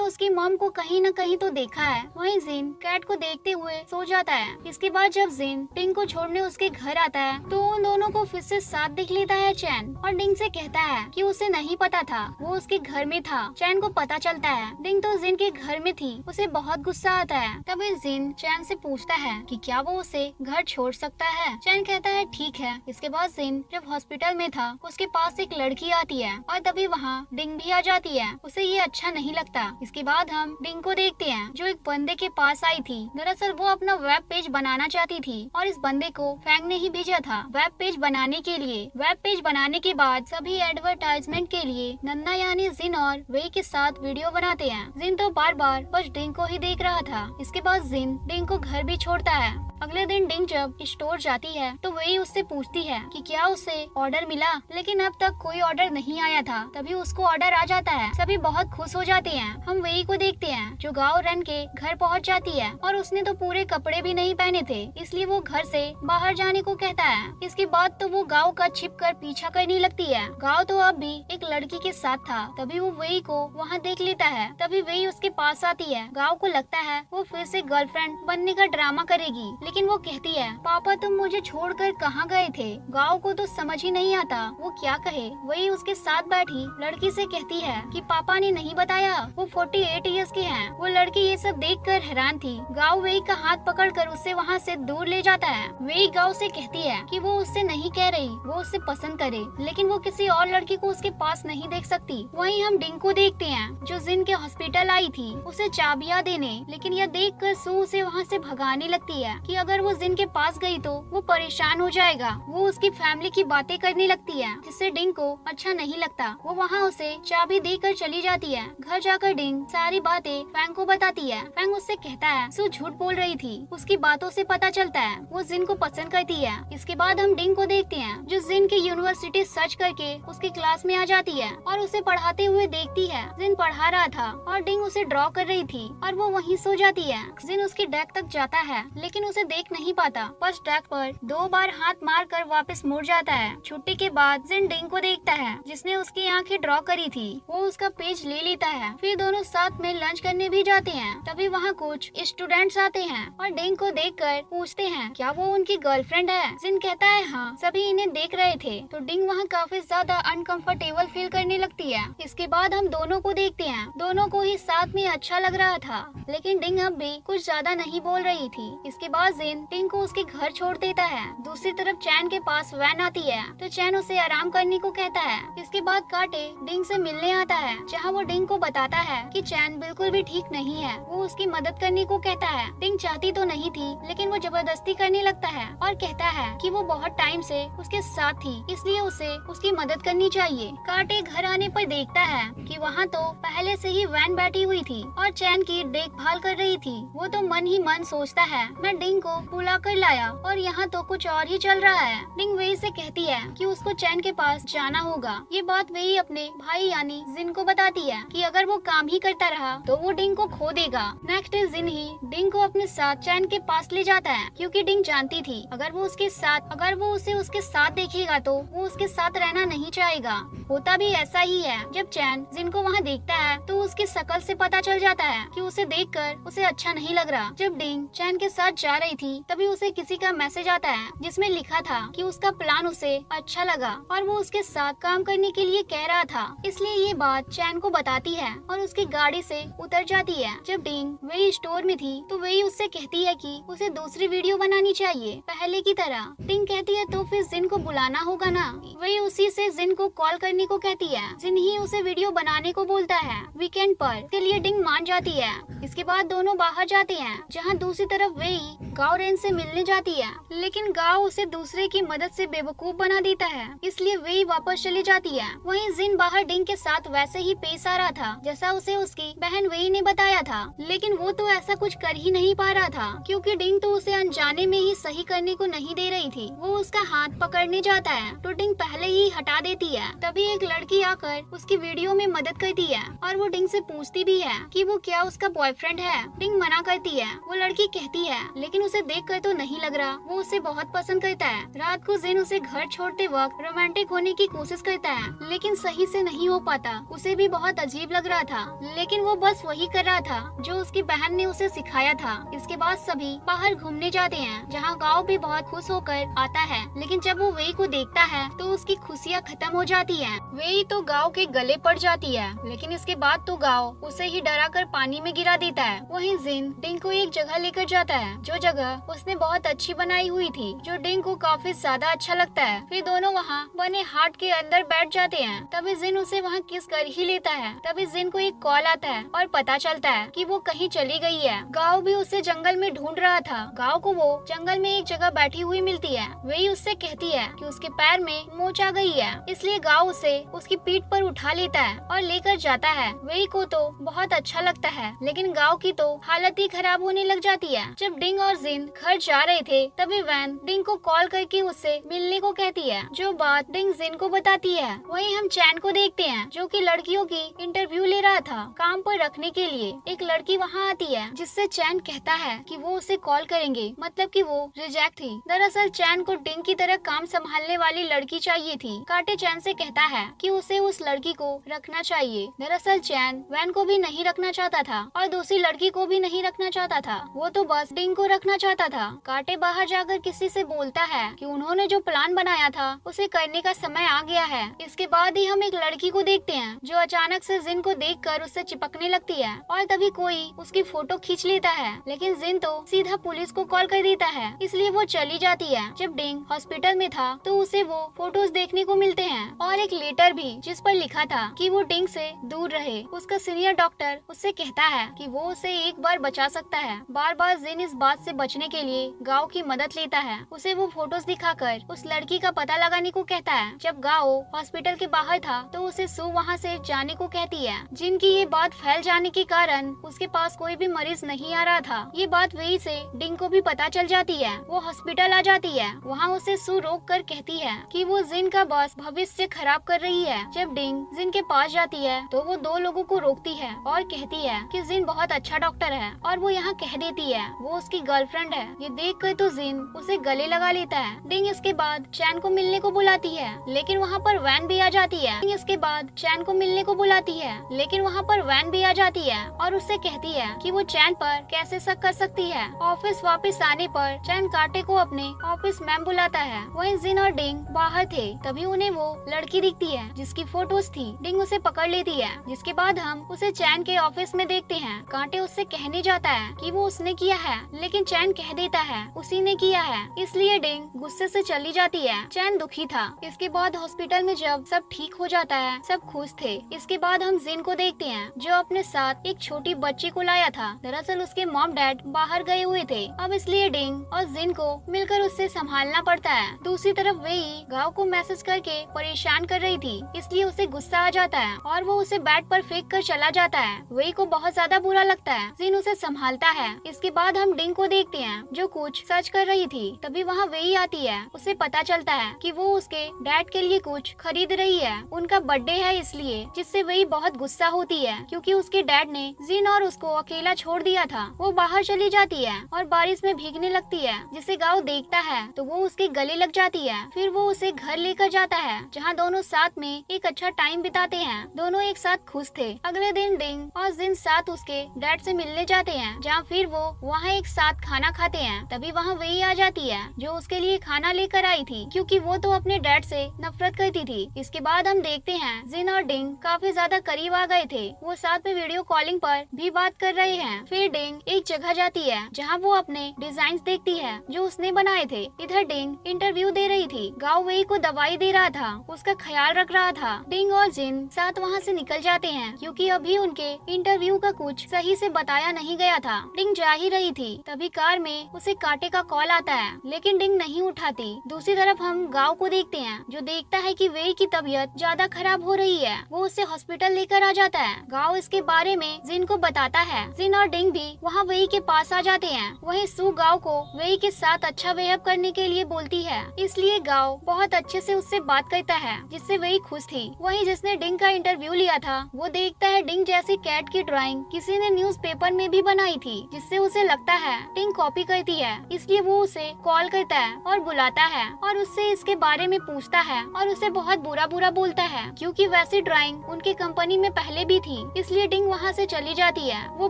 उसकी मॉम को कहीं न कहीं तो देखा है। वहीं जिन कैट को देखते हुए सो जाता है। इसके बाद जब जिन डिंग को छोड़ने उसके घर आता है तो उन दोनों को फिर से साथ दिख लेता है चैन, और डिंग से कहता है कि उसे नहीं पता था वो उसके घर में था। चैन को पता चलता है डिंग तो जिन के घर में थी। उसे बहुत गुस्सा आता है। तभी जिन चैन से पूछता है कि क्या वो उसे घर छोड़ सकता है। चैन कहता है ठीक है। इसके बाद जिन जब हॉस्पिटल में था उसके पास एक लड़की आती है और तभी वहाँ डिंग भी आ जाती है। उसे ये अच्छा नहीं लगता। इसके बाद हम डिंग को देखते हैं जो एक बंदे के पास आई थी। दरअसल वो अपना वेब पेज बनाना चाहती थी और इस बंदे को फैंग ने ही भेजा था वेब पेज बनाने के लिए। वेब पेज बनाने के बाद सभी एडवर्टाइजमेंट के लिए नन्ना यानी जिन और वेई के साथ वीडियो बनाते हैं। जिन तो बार बार बस डिंग को ही देख रहा था। इसके बाद जिन डिंग को घर भी छोड़ता है। अगले दिन डिंग जब स्टोर जाती है तो वही उससे पूछती है कि क्या उसे ऑर्डर मिला, लेकिन अब तक कोई ऑर्डर नहीं आया था। तभी उसको ऑर्डर आ जाता है। सभी बहुत खुश हो जाते हैं। हम वही को देखते हैं जो गाँव रन के घर पहुंच जाती है और उसने तो पूरे कपड़े भी नहीं पहने थे, इसलिए वो घर से बाहर जाने को कहता है। इसके बाद तो वो गाँव का छिप कर पीछा करने लगती है। गाँव तो अब भी एक लड़की के साथ था। तभी वो वही को वहाँ देख लेता है। तभी वही उसके पास आती है। गाँव को लगता है वो फिर से गर्लफ्रेंड बनने का ड्रामा करेगी, लेकिन वो कहती है पापा तुम मुझे छोड़कर कहाँ गए थे। गाँव को तो समझ ही नहीं आता वो क्या कहे। वही उसके साथ बैठी लड़की से कहती है कि पापा ने नहीं बताया वो 48 इयर्स के हैं। वो लड़की ये सब देखकर हैरान थी। गाँव वही का हाथ पकड़कर उसे वहाँ से दूर ले जाता है। वही गाँव से कहती है कि वो उससे नहीं कह रही वो उससे पसंद करे, लेकिन वो किसी और लड़की को उसके पास नहीं देख सकती। वहीं हम डिंग को देखते हैं जो जिन के हॉस्पिटल आई थी उसे चाबियां देने, लेकिन यह देखकर सू उसे वहाँ से भगाने लगती है कि अगर वो जिन के पास गई तो वो परेशान हो जाएगा। वो उसकी फैमिली की बातें करने लगती है जिससे डिंग को अच्छा नहीं लगता। वो वहाँ उसे चाबी देकर चली जाती है। घर जाकर डिंग सारी बातें फैंग को बताती है। फैंग उससे कहता है सू झूठ बोल रही थी, उसकी बातों से पता चलता है वो जिन को पसंद करती है। इसके बाद हम डिंग को देखते हैं जो जिन की यूनिवर्सिटी सर्च करके उसकी क्लास में आ जाती है और उसे पढ़ाते हुए देखती है। जिन पढ़ा रहा था और डिंग उसे ड्रॉ कर रही थी और वो वहीं सो जाती है। जिन उसकी डेस्क तक जाता है लेकिन उसे देख नहीं पाता, बस डेस्क पर 2 बार हाथ मार कर वापस मुड़ जाता है। छुट्टी के बाद जिन डिंग को देखता है जिसने उसकी आंखें ड्रॉ करी थी। वो उसका पेज ले लेता है। फिर दोनों साथ में लंच करने भी जाते हैं। तभी वहाँ कुछ स्टूडेंट्स आते हैं और डिंग को देखकर पूछते हैं क्या वो उनकी गर्लफ्रेंड है। जिन कहता है हाँ, सभी इन्हें देख रहे थे। तो डिंग वहाँ काफी ज्यादा अनकंफर्टेबल फील करने लगती है। इसके बाद हम दोनों को देखते हैं। दोनों को ही साथ में अच्छा लग रहा था, लेकिन डिंग अब भी कुछ ज्यादा नहीं बोल रही थी। इसके बाद जिन डिंग को उसके घर छोड़ देता है। दूसरी तरफ चैन के पास वैन आती है तो चैन उसे आराम करने को कहता है। इसके बाद काटे डिंग से मिलने आता है जहाँ वो डिंग को बताता है कि चैन बिल्कुल भी ठीक नहीं है। वो उसकी मदद करने को कहता है। डिंग चाहती तो नहीं थी, लेकिन वो जबरदस्ती करने लगता है और कहता है कि वो बहुत टाइम से उसके साथ थी, इसलिए उसे उसकी मदद करनी चाहिए। काटे घर आने पर देखता है कि वहाँ तो पहले से ही वैन बैठी हुई थी और चैन की देखभाल कर रही थी। वो तो मन ही मन सोचता है मैं डिंग को बुला कर लाया और यहाँ तो कुछ और ही चल रहा है। डिंग वेई से कहती है कि उसको चैन के पास जाना होगा। ये बात वेई अपने भाई यानी जिन को बताती है कि अगर वो काम ही करता रहा तो वो डिंग को खो देगा। नेक्स्ट डे जिन ही डिंग को अपने साथ चैन के पास ले जाता है क्योंकि डिंग जानती थी अगर वो उसे उसके साथ देखेगा तो वो उसके साथ रहना नहीं चाहेगा। होता भी ऐसा ही है। जब चैन जिन को वहाँ देखता है तो उसकी शकल से पता चल जाता है कि उसे देखकर उसे अच्छा नहीं लग रहा। जब डिंग चैन के साथ जा रही थी तभी उसे किसी का मैसेज आता है जिसमें लिखा था कि उसका प्लान उसे अच्छा लगा और वो उसके साथ काम करने के लिए कह रहा था, इसलिए ये बात चैन को बताती है और उसकी गाड़ी से उतर जाती है। जब डिंग वही स्टोर में थी तो वही उससे कहती है कि उसे दूसरी वीडियो बनानी चाहिए पहले की तरह। डिंग कहती है तो फिर जिन को बुलाना होगा ना। वही उसी से जिन को कॉल करने को कहती है। जिन ही उसे वीडियो बनाने को बोलता है वीकेंड पर। इसके लिए डिंग मान जाती है। इसके बाद दोनों बाहर जाते हैं जहाँ दूसरी तरफ वही गाओ रेन से मिलने जाती है, लेकिन गाओ उसे दूसरे की मदद से बेवकूफ बना देता है, इसलिए वेई वापस चली जाती है। वहीं जिन बाहर डिंग के साथ वैसे ही पेश आ रहा था जैसा उसे उसकी बहन वेई ने बताया था, लेकिन वो तो ऐसा कुछ कर ही नहीं पा रहा था क्योंकि डिंग तो उसे अनजाने में ही सही करने को नहीं दे रही थी। वो उसका हाथ पकड़ने जाता है तो डिंग पहले ही हटा देती है। तभी एक लड़की आकर उसकी वीडियो में मदद करती है और वो डिंग से पूछती भी है कि वो क्या उसका बॉयफ्रेंड है। डिंग मना करती है। वो लड़की कहती है लेकिन उसे देखकर तो नहीं लग रहा, वो उसे बहुत पसंद करता है। रात को जिन उसे घर छोड़ते वक्त रोमांटिक होने की कोशिश करता है लेकिन सही से नहीं हो पाता। उसे भी बहुत अजीब लग रहा था, लेकिन वो बस वही कर रहा था जो उसकी बहन ने उसे सिखाया था। इसके बाद सभी बाहर घूमने जाते हैं जहाँ गाओ भी बहुत खुश होकर आता है, लेकिन जब वो वेई को देखता है तो उसकी खुशियाँ खत्म हो जाती हैं। वेई तो गाओ के गले पड़ जाती है, लेकिन इसके बाद तो गाओ उसे ही डरा कर पानी में गिरा देता है। वहीं जिन डिंग को एक जगह लेकर जाता है जो जगह उसने बहुत अच्छी बनाई हुई थी, जो डिंग को काफी ज्यादा अच्छा लगता है। फिर दोनों वहाँ बने हार्ट के अंदर बैठ जाते हैं। तभी जिन उसे वहाँ किस कर ही लेता है। तभी जिन को एक कॉल आता है और पता चलता है कि वो कहीं चली गई है। गाओ भी उसे जंगल में ढूंढ रहा था। गाओ को वो जंगल में एक जगह बैठी हुई मिलती है। वही उससे कहती है कि उसके पैर में मोच आ गई है, इसलिए गाओ उसे उसकी पीठ पर उठा लेता है और लेकर जाता है। वही को तो बहुत अच्छा लगता है, लेकिन गाओ की तो हालत ही खराब होने लग जाती है। जब डिंग और जिन घर जा रहे थे तभी वैन डिंग को कॉल करके उससे मिलने को कहती है, जो बात डिंग जिन को बताती है। वहीं हम चैन को देखते हैं जो कि लड़कियों की इंटरव्यू ले रहा था काम पर रखने के लिए। एक लड़की वहाँ आती है जिससे चैन कहता है कि वो उसे कॉल करेंगे, मतलब कि वो रिजेक्ट थी। दरअसल चैन को डिंग की तरह काम संभालने वाली लड़की चाहिए थी। काटे चैन से कहता है कि उसे उस लड़की को रखना चाहिए। दरअसल चैन वैन को भी नहीं रखना चाहता था और दूसरी लड़की को भी नहीं रखना चाहता था, वो तो बस डिंग को रखना चाहता था। काटे बाहर जाकर किसी से बोलता है कि उन्होंने जो प्लान बनाया था उसे करने का समय आ गया है। इसके बाद ही हम एक लड़की को देखते हैं जो अचानक से जिन को देखकर उससे चिपकने लगती है और तभी कोई उसकी फोटो खींच लेता है, लेकिन जिन तो सीधा पुलिस को कॉल कर देता है, इसलिए वो चली जाती है। जब डिंग हॉस्पिटल में था तो उसे वो फोटोज देखने को मिलते हैं और एक लेटर भी जिस पर लिखा था कि वो डिंग से दूर रहे। उसका सीनियर डॉक्टर उससे कहता है कि वो उसे एक बार बचा सकता है। बार बार जिन इस बात से बचने के लिए गाओ की मदद लेता है। उसे वो फोटोज दिखाकर उस लड़की का पता लगाने को कहता है। जब गाओ हॉस्पिटल के बाहर था तो उसे सू वहाँ से जाने को कहती है। जिनकी ये बात फैल जाने के कारण उसके पास कोई भी मरीज नहीं आ रहा था। ये बात वही से डिंग को भी पता चल जाती है। वो हॉस्पिटल आ जाती है। वहाँ उसे सू रोक कर कहती है कि वो जिन का बॉस भविष्य खराब कर रही है। जब डिंग जिन के पास जाती है तो वो दो लोगों को रोकती है और कहती है कि जिन बहुत अच्छा डॉक्टर है और वो यहाँ कह देती है वो उसकी गर्लफ्रेंड है। ये देख कर तो जिन उसे गले लगा लेता है। डिंग इसके बाद चैन को मिलने को बुलाती है, लेकिन वहाँ पर वैन भी आ जाती है। डिंग इसके बाद चैन को मिलने को बुलाती है, लेकिन वहाँ पर वैन भी आ जाती है और उससे कहती है कि वो चैन पर कैसे शक कर सकती है। ऑफिस वापस आने पर चैन काटे को अपने ऑफिस मैम बुलाता है। वहीं जिन और डिंग बाहर थे, तभी उन्हें वो लड़की दिखती है जिसकी फोटोज थी। डिंग उसे पकड़ लेती है, जिसके बाद हम उसे चैन के ऑफिस में देखते हैं। कांटे उससे कहने जाता है कि वो उसने किया है, लेकिन चैन कह देता है उसी ने किया है, इसलिए डिंग गुस्से से चली जाती है। चैन दुखी था। इसके बाद हॉस्पिटल में जब सब ठीक हो जाता है सब खुश थे। इसके बाद हम जिन को देखते हैं जो अपने साथ एक छोटी बच्ची को लाया था। दरअसल उसके मॉम डैड बाहर गए हुए थे, अब इसलिए डिंग और जिन को मिलकर उससे संभालना पड़ता है। दूसरी तरफ वेई गाँव को मैसेज करके परेशान कर रही थी, इसलिए उसे गुस्सा आ जाता है और वो उसे बेड पर फेंक कर चला जाता है। वेई को बहुत ज्यादा बुरा लगता है। जिन उसे संभालता है। इसके बाद हम डिंग को देखते हैं जो कुछ सर्च कर रही थी। तभी वहाँ वेई आती है। उसे पता चलता है कि वो उसके डैड के लिए कुछ खरीद रही है, उनका बर्थडे है इसलिए, जिससे वेई बहुत गुस्सा होती है क्योंकि उसके डैड ने जिन और उसको अकेला छोड़ दिया था। वो बाहर चली जाती है और बारिश में भीगने लगती है, जिसे गाँव देखता है तो वो उसके गले लग जाती है। फिर वो उसे घर लेकर जाता है जहाँ दोनों साथ में एक अच्छा टाइम बिताते हैं। दोनों एक साथ खुश थे। अगले दिन डिंग और जिन साथ उसके डैड से मिलने जाते हैं, जहाँ फिर वो वहाँ एक साथ खाना खाते हैं। तभी वहाँ वेई आ जाती है जो उसके लिए खाना लेकर आई थी, क्योंकि वो तो अपने डैड से नफरत करती थी। इसके बाद हम देखते हैं जिन और डिंग काफी ज्यादा करीब आ गए थे। वो साथ में वीडियो कॉलिंग पर भी बात कर रहे हैं। फिर डिंग एक जगह जाती है जहाँ वो अपने डिजाइन देखती है जो उसने बनाए थे। इधर डिंग इंटरव्यू दे रही थी। गाँव वेई को दवाई दे रहा था, उसका ख्याल रख रहा था। डिंग और जिन साथ वहाँ से निकल जाते हैं क्योंकि अभी उनके इंटरव्यू का कुछ सही से बताया नहीं गया था। डिंग जा ही रही थी, तभी कार बार में उसे काटे का कॉल आता है, लेकिन डिंग नहीं उठाती। दूसरी तरफ हम गांव को देखते हैं, जो देखता है कि वेई की तबीयत ज्यादा खराब हो रही है। वो उसे हॉस्पिटल लेकर आ जाता है। गांव इसके बारे में जिन को बताता है। जिन और डिंग भी वहाँ वेई के पास आ जाते हैं। वहीं सू गांव को वेई के साथ अच्छा बिहेव करने के लिए बोलती है, इसलिए गांव बहुत अच्छे से उससे बात करता है, जिससे वेई खुश थी। वहीं जिसने डिंग का इंटरव्यू लिया था, वो देखता है डिंग जैसी कैट की ड्राइंग किसी ने न्यूज़पेपर में भी बनाई थी, जिससे उसे लगता है डिंग कॉपी करती है। इसलिए वो उसे कॉल करता है और बुलाता है और उससे इसके बारे में पूछता है और उसे बहुत बुरा बुरा बोलता है, क्योंकि वैसी ड्राइंग उनके कंपनी में पहले भी थी। इसलिए डिंग वहाँ से चली जाती है। वो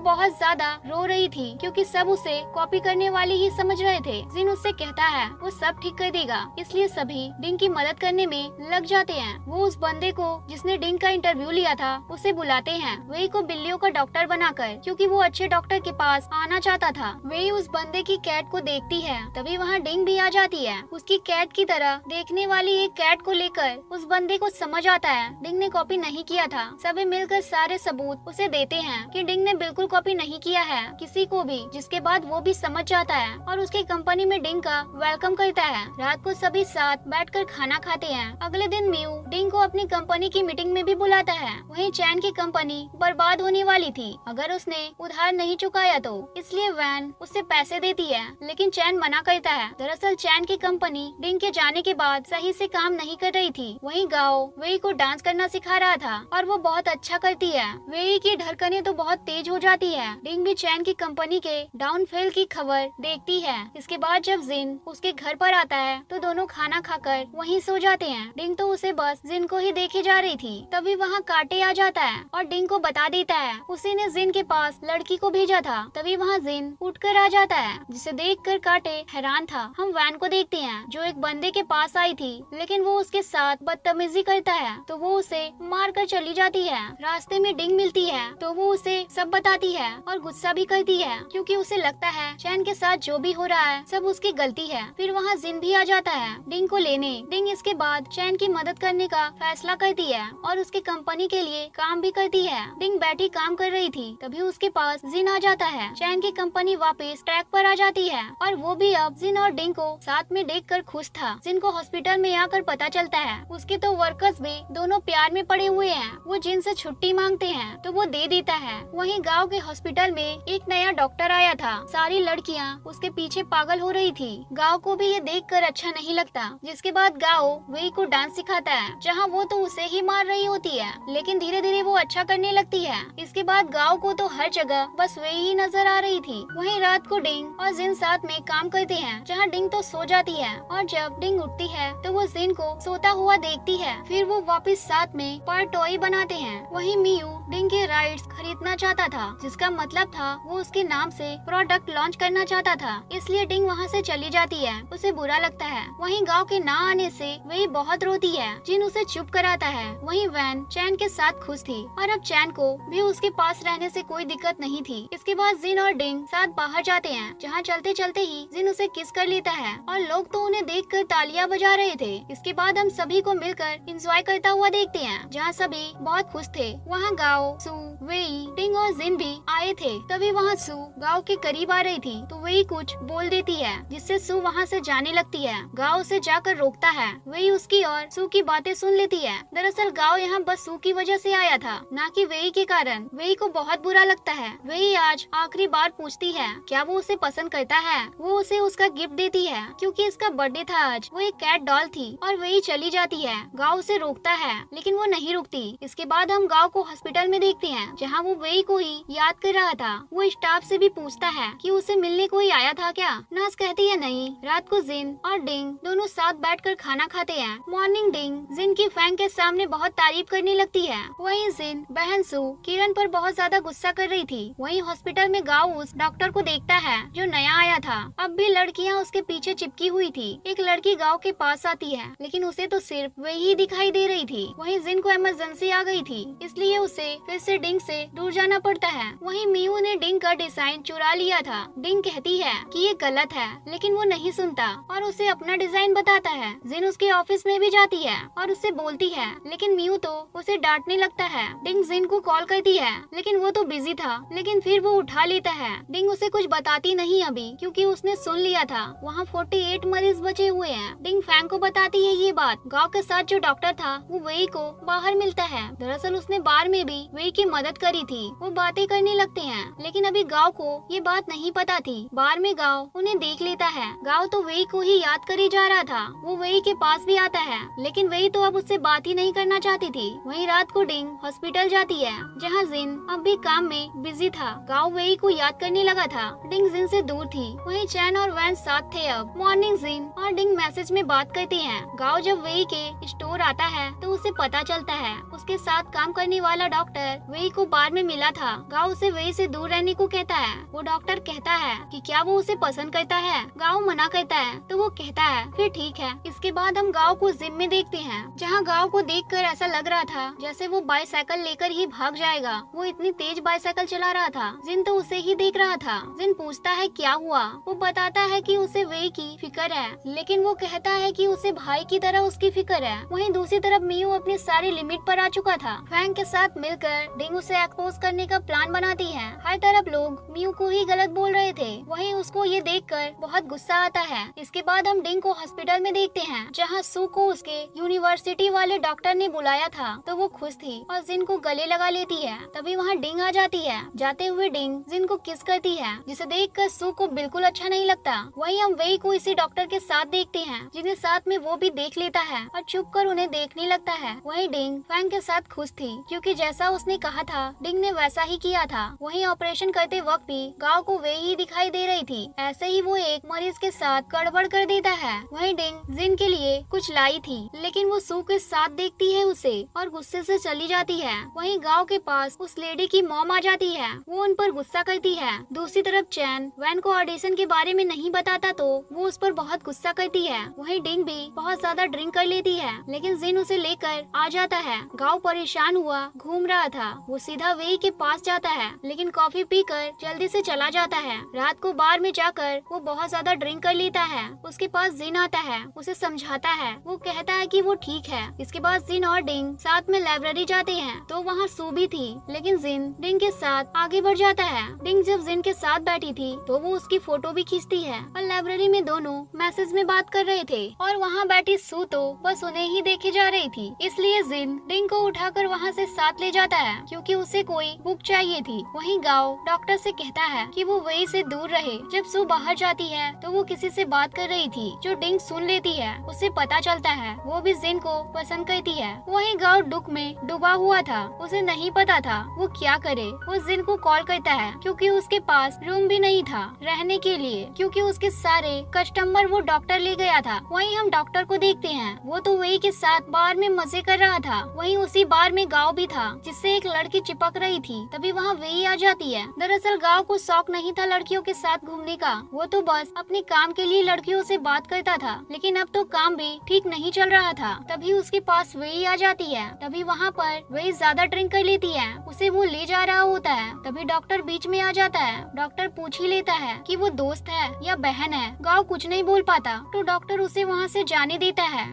बहुत ज्यादा रो रही थी, क्योंकि सब उसे कॉपी करने वाली ही समझ रहे थे। जिन उससे कहता है वो सब ठीक कर देगा, इसलिए सभी डिंग की मदद करने में लग जाते हैं। वो उस बंदे को जिसने डिंग का इंटरव्यू लिया था उसे बुलाते हैं, वेई को बिल्लियों का डॉक्टर बनाकर, क्योंकि वो अच्छे डॉक्टर के पास आना चाहता था। वेई उस बंदे की कैट को देखती है, तभी वहाँ डिंग भी आ जाती है। उसकी कैट की तरह देखने वाली एक कैट को लेकर उस बंदे को समझ आता है डिंग ने कॉपी नहीं किया था। सभी मिलकर सारे सबूत उसे देते हैं कि डिंग ने बिल्कुल कॉपी नहीं किया है किसी को भी, जिसके बाद वो भी समझ जाता है और उसकी कंपनी में डिंग का वेलकम करता है। रात को सभी साथ बैठकर खाना खाते हैं। अगले दिन म्यू डिंग को अपनी कंपनी की मीटिंग में भी बुलाता है। वहीं चैन की कंपनी बर्बाद होने वाली थी अगर उसने उधार नहीं चुकाया तो, इसलिए वैन उससे पैसे देती है, लेकिन चैन मना करता है। दरअसल चैन की कंपनी डिंग के जाने के बाद सही से काम नहीं कर रही थी। वहीं गाओ वेई को डांस करना सिखा रहा था और वो बहुत अच्छा करती है। वेई की धड़कनें तो बहुत तेज हो जाती है। डिंग भी चैन की कंपनी के डाउनफॉल की खबर देखती है। इसके बाद जब जिन उसके घर पर आता है तो दोनों खाना खाकर वहीं सो जाते हैं। डिंग तो उसे बस जिन को ही देखे जा रही थी। तभी वहाँ काटे आ जाता है और डिंग को बता देता है उसी ने जिन के पास लड़की को भेजा था। तभी वहाँ जिन उठकर आ जाता है, जिसे देखकर काटे हैरान था। हम वैन को देखते हैं जो एक बंदे के पास आई थी, लेकिन वो उसके साथ बदतमीजी करता है तो वो उसे मार कर चली जाती है। रास्ते में डिंग मिलती है तो वो उसे सब बताती है और गुस्सा भी करती है, क्योंकि उसे लगता है चैन के साथ जो भी हो रहा है सब उसकी गलती है। फिर वहाँ जिन भी आ जाता है डिंग को लेने। डिंग इसके बाद चैन की मदद करने का फैसला करती है और उसके कंपनी के लिए काम भी करती है। डिंग बैठी काम कर रही थी, तभी उसके पास जिन आ जाता है। चैन की कंपनी वापस ट्रैक पर आ जाती है और वो भी अब जिन और डिंग को साथ में देखकर खुश था। जिन को हॉस्पिटल में आकर पता चलता है उसके तो वर्कर्स भी दोनों प्यार में पड़े हुए हैं। वो जिन से छुट्टी मांगते हैं तो वो दे देता है। वहीं गांव के हॉस्पिटल में एक नया डॉक्टर आया था। सारी लड़कियां उसके पीछे पागल हो रही थी। गांव को भी ये देखकर अच्छा नहीं लगता। जिसके बाद गांव वेई को डांस सिखाता है, जहां वो तो उसे ही मार रही होती है, लेकिन धीरे धीरे वो अच्छा करने लगती है। इसके बाद गांव को तो हर जगह बस वेई ही नजर आ रही थी। वहीं रात को डिंग और जिन साथ में काम करते हैं, जहां डिंग तो सो जाती है और जब डिंग उठती है तो वो जिन को सोता हुआ देखती है। फिर वो वापस साथ में पर टॉय बनाते हैं। वहीं मियू डिंग के राइट्स खरीदना चाहता था, जिसका मतलब था वो उसके नाम से प्रोडक्ट लॉन्च करना चाहता था, इसलिए डिंग वहाँ से चली जाती है। उसे बुरा लगता है। वहीं गांव के ना आने से वही बहुत रोती है। जिन उसे चुप कराता है। वहीं वैन चैन के साथ खुश थी और अब चैन को भी उसके पास रहने से कोई दिक्कत नहीं थी। इसके बाद जिन और डिंग साथ बाहर जाते हैं, जहाँ चलते चलते ही जिन उसे किस कर लेता है और लोग तो उन्हें देखकर तालियां बजा रहे थे। इसके बाद हम सभी को मिलकर एंजॉय करता हुआ देखते हैं, जहाँ सभी बहुत खुश थे। वहाँ गाओ, सू, वेई, डिंग और जिन भी आए थे। तभी वहाँ सू गाओ के करीब आ रही थी तो वेई कुछ बोल देती है, जिससे सू वहाँ से जाने लगती है। गाओ उसे जाकर रोकता है। वेई उसकी और सू की बातें सुन लेती है। दरअसल गाओ यहाँ बस सू की वजह से आया था, ना कि वेई के कारण। वेई को बहुत बुरा लगता है। वेई आज आखिरी बार पूछती है क्या वो उसे पसंद करता है। वो उसे उसका गिफ्ट देती है, क्योंकि इसका बर्थडे था आज। वो एक कैट डॉल थी और वेई चली जाती है। गाओ उसे रोकता है, लेकिन वो नहीं रुकती। इसके बाद हम गाओ को हॉस्पिटल में देखते हैं, जहाँ वो वेई को ही याद कर रहा था। वो स्टाफ से भी पूछता है कि उसे मिलने कोई आया था क्या। नर्स कहती है नहीं। रात को जिन और डिंग दोनों साथ बैठकर खाना खाते हैं। मॉर्निंग डिंग जिन की फैन के सामने बहुत तारीफ करने लगती है। वहीं जिन बहन सू किरण पर बहुत ज्यादा गुस्सा कर रही थी। वहीं हॉस्पिटल में गाओ उस डॉक्टर को देखता है जो नया आया था। अब भी लड़कियां उसके पीछे चिपकी हुई थी। एक लड़की गाओ के पास आती है, लेकिन उसे तो सिर्फ वही दिखाई दे रही थी। वहीं जिन को इमरजेंसी आ गई थी, इसलिए उसे फिर से डिंग से दूर जाना पड़ता है। वहीं मियू ने डिंग का डिजाइन चुरा लिया था। डिंग कहती है कि ये गलत है, लेकिन वो नहीं सुनता और उसे अपना डिजाइन बताता है। जिन उसके ऑफिस में भी जाती है और उससे बोलती है, लेकिन मियू तो उसे डांटने लगता है। डिंग जिन को कॉल करती है, लेकिन वो तो बिजी था, लेकिन फिर वो उठा लेता है। डिंग उसे कुछ बताती जाती नहीं अभी, क्योंकि उसने सुन लिया था वहाँ 48 मरीज बचे हुए हैं। डिंग फैंग को बताती है ये बात। गांव के साथ जो डॉक्टर था वो वेई को बाहर मिलता है। दरअसल उसने बार में भी वेई की मदद करी थी। वो बातें करने लगते हैं, लेकिन अभी गांव को ये बात नहीं पता थी। बार में गांव उन्हें देख लेता है। गांव तो वेई को ही याद करे जा रहा था। वो वेई के पास भी आता है, लेकिन वेई तो अब उससे बात ही नहीं करना चाहती थी। वहीं रात को डिंग हॉस्पिटल जाती है, जहाँ जिन अब भी काम में बिजी था। गांव वेई को याद करने लगा था। डिंग जिन से दूर थी। वहीं चैन और वैन साथ थे। अब मॉर्निंग जिन और डिंग मैसेज में बात करते हैं। गांव जब वेई के स्टोर आता है तो उसे पता चलता है उसके साथ काम करने वाला डॉक्टर वेई को बार में मिला था। गांव उसे वेई से दूर रहने को कहता है। वो डॉक्टर कहता है कि क्या वो उसे पसंद करता है। गांव मना करता है तो वो कहता है फिर ठीक है। इसके बाद हम गांव को जिम में देखते हैं, जहाँ गांव को देखकर ऐसा लग रहा था जैसे वो बाईसाइकिल लेकर ही भाग जाएगा। वो इतनी तेज बाईसाइकिल चला रहा था। जिन तो उसे ही देख रहा था। जिन पूछता है क्या हुआ। वो बताता है कि उसे वेई की फिक्र है, लेकिन वो कहता है कि उसे भाई की तरह उसकी फिक्र है। वहीं दूसरी तरफ मियू अपनी सारी लिमिट पर आ चुका था। फैंग के साथ मिलकर डिंग उसे एक्सपोज करने का प्लान बनाती है। हर तरफ लोग मियू को ही गलत बोल रहे थे। वहीं उसको ये देखकर बहुत गुस्सा आता है। इसके बाद हम डिंग को हॉस्पिटल में देखते हैं, जहाँ सू को उसके यूनिवर्सिटी वाले डॉक्टर ने बुलाया था। तो वो खुश थी और जिन को गले लगा लेती है। तभी वहाँ डिंग आ जाती है। जाते हुए डिंग जिन को किस करती है, जिसे देखकर सू को बिल्कुल अच्छा नहीं लगता। वहीं हम वेई को इसी डॉक्टर के साथ देखते हैं, जिन्हें साथ में वो भी देख लेता है और चुप कर उन्हें देखने लगता है। वहीं डिंग फैंग के साथ खुश थी, क्योंकि जैसा उसने कहा था डिंग ने वैसा ही किया था। वहीं ऑपरेशन करते वक्त भी गांव को वे ही दिखाई दे रही थी। ऐसे ही वो एक मरीज के साथ गड़बड़ कर देता है। वहीं डिंग जिन के लिए कुछ लाई थी, लेकिन वो सू के साथ देखती है उसे और गुस्से से चली जाती है। वहीं गांव के पास उस लेडी की मॉम आ जाती है। वो उन पर गुस्सा करती है। दूसरी तरफ चैन वैन को ऑडिशन के बारे में नहीं बताता तो वो उस पर बहुत गुस्सा करती है। वहीं डिंग भी बहुत ज्यादा ड्रिंक कर लेती है, लेकिन जिन उसे लेकर आ जाता है। गांव परेशान हुआ घूम रहा था। वो सीधा वेई के पास जाता है, लेकिन कॉफी पीकर जल्दी से चला जाता है। रात को बार में जाकर वो बहुत ज्यादा ड्रिंक कर लेता है। उसके पास जिन आता है, उसे समझाता है। वो कहता है कि वो ठीक है। इसके बाद जिन और डिंग साथ में लाइब्रेरी जाते हैं, तो वहाँ सू भी थी, लेकिन जिन डिंग के साथ आगे बढ़ जाता है। डिंग जब जिन के साथ बैठी थी तो वो उसकी फोटो भी खींचती है और लाइब्रेरी में दोनों मैसेज में बात कर रहे थे और वहाँ बैठी सू तो बस उन्हें ही देखे जा रही थी। इसलिए जिन डिंग को उठाकर वहाँ से साथ ले जाता है, क्योंकि उसे कोई बुक चाहिए थी। वहीं गांव डॉक्टर से कहता है कि वो वेई से दूर रहे। जब सू बाहर जाती है तो वो किसी से बात कर रही थी, जो डिंग सुन लेती है। उसे पता चलता है वो भी जिन को पसंद करती है। वहीं गांव दुख में डूबा हुआ था। उसे नहीं पता था वो क्या करे। वो जिन को कॉल करता है, क्योंकि उसके पास रूम भी नहीं था रहने के लिए, क्योंकि उसके सारे कस्टमर वो डॉक्टर ले गया था। वहीं हम डॉक्टर को देखते हैं। वो तो वेई के साथ बार में मजे कर रहा था। वहीं उसी बार में गांव भी था, जिससे एक लड़की चिपक रही थी। तभी वहाँ वेई आ जाती है। दरअसल गांव को शौक नहीं था लड़कियों के साथ घूमने का। वो तो बस अपने काम के लिए लड़कियों से बात करता था, लेकिन अब तो काम भी ठीक नहीं चल रहा था। तभी उसके पास वेई आ जाती है। तभी वहाँ पर वेई ज्यादा ड्रिंक कर लेती है। उसे वो ले जा रहा होता है। तभी डॉक्टर बीच में आ जाता है। डॉक्टर पूछ ही लेता है कि वो दोस्त है या बहन है। गांव कुछ नहीं बोल पाता, तो डॉक्टर उसे वहाँ से जाने देता है।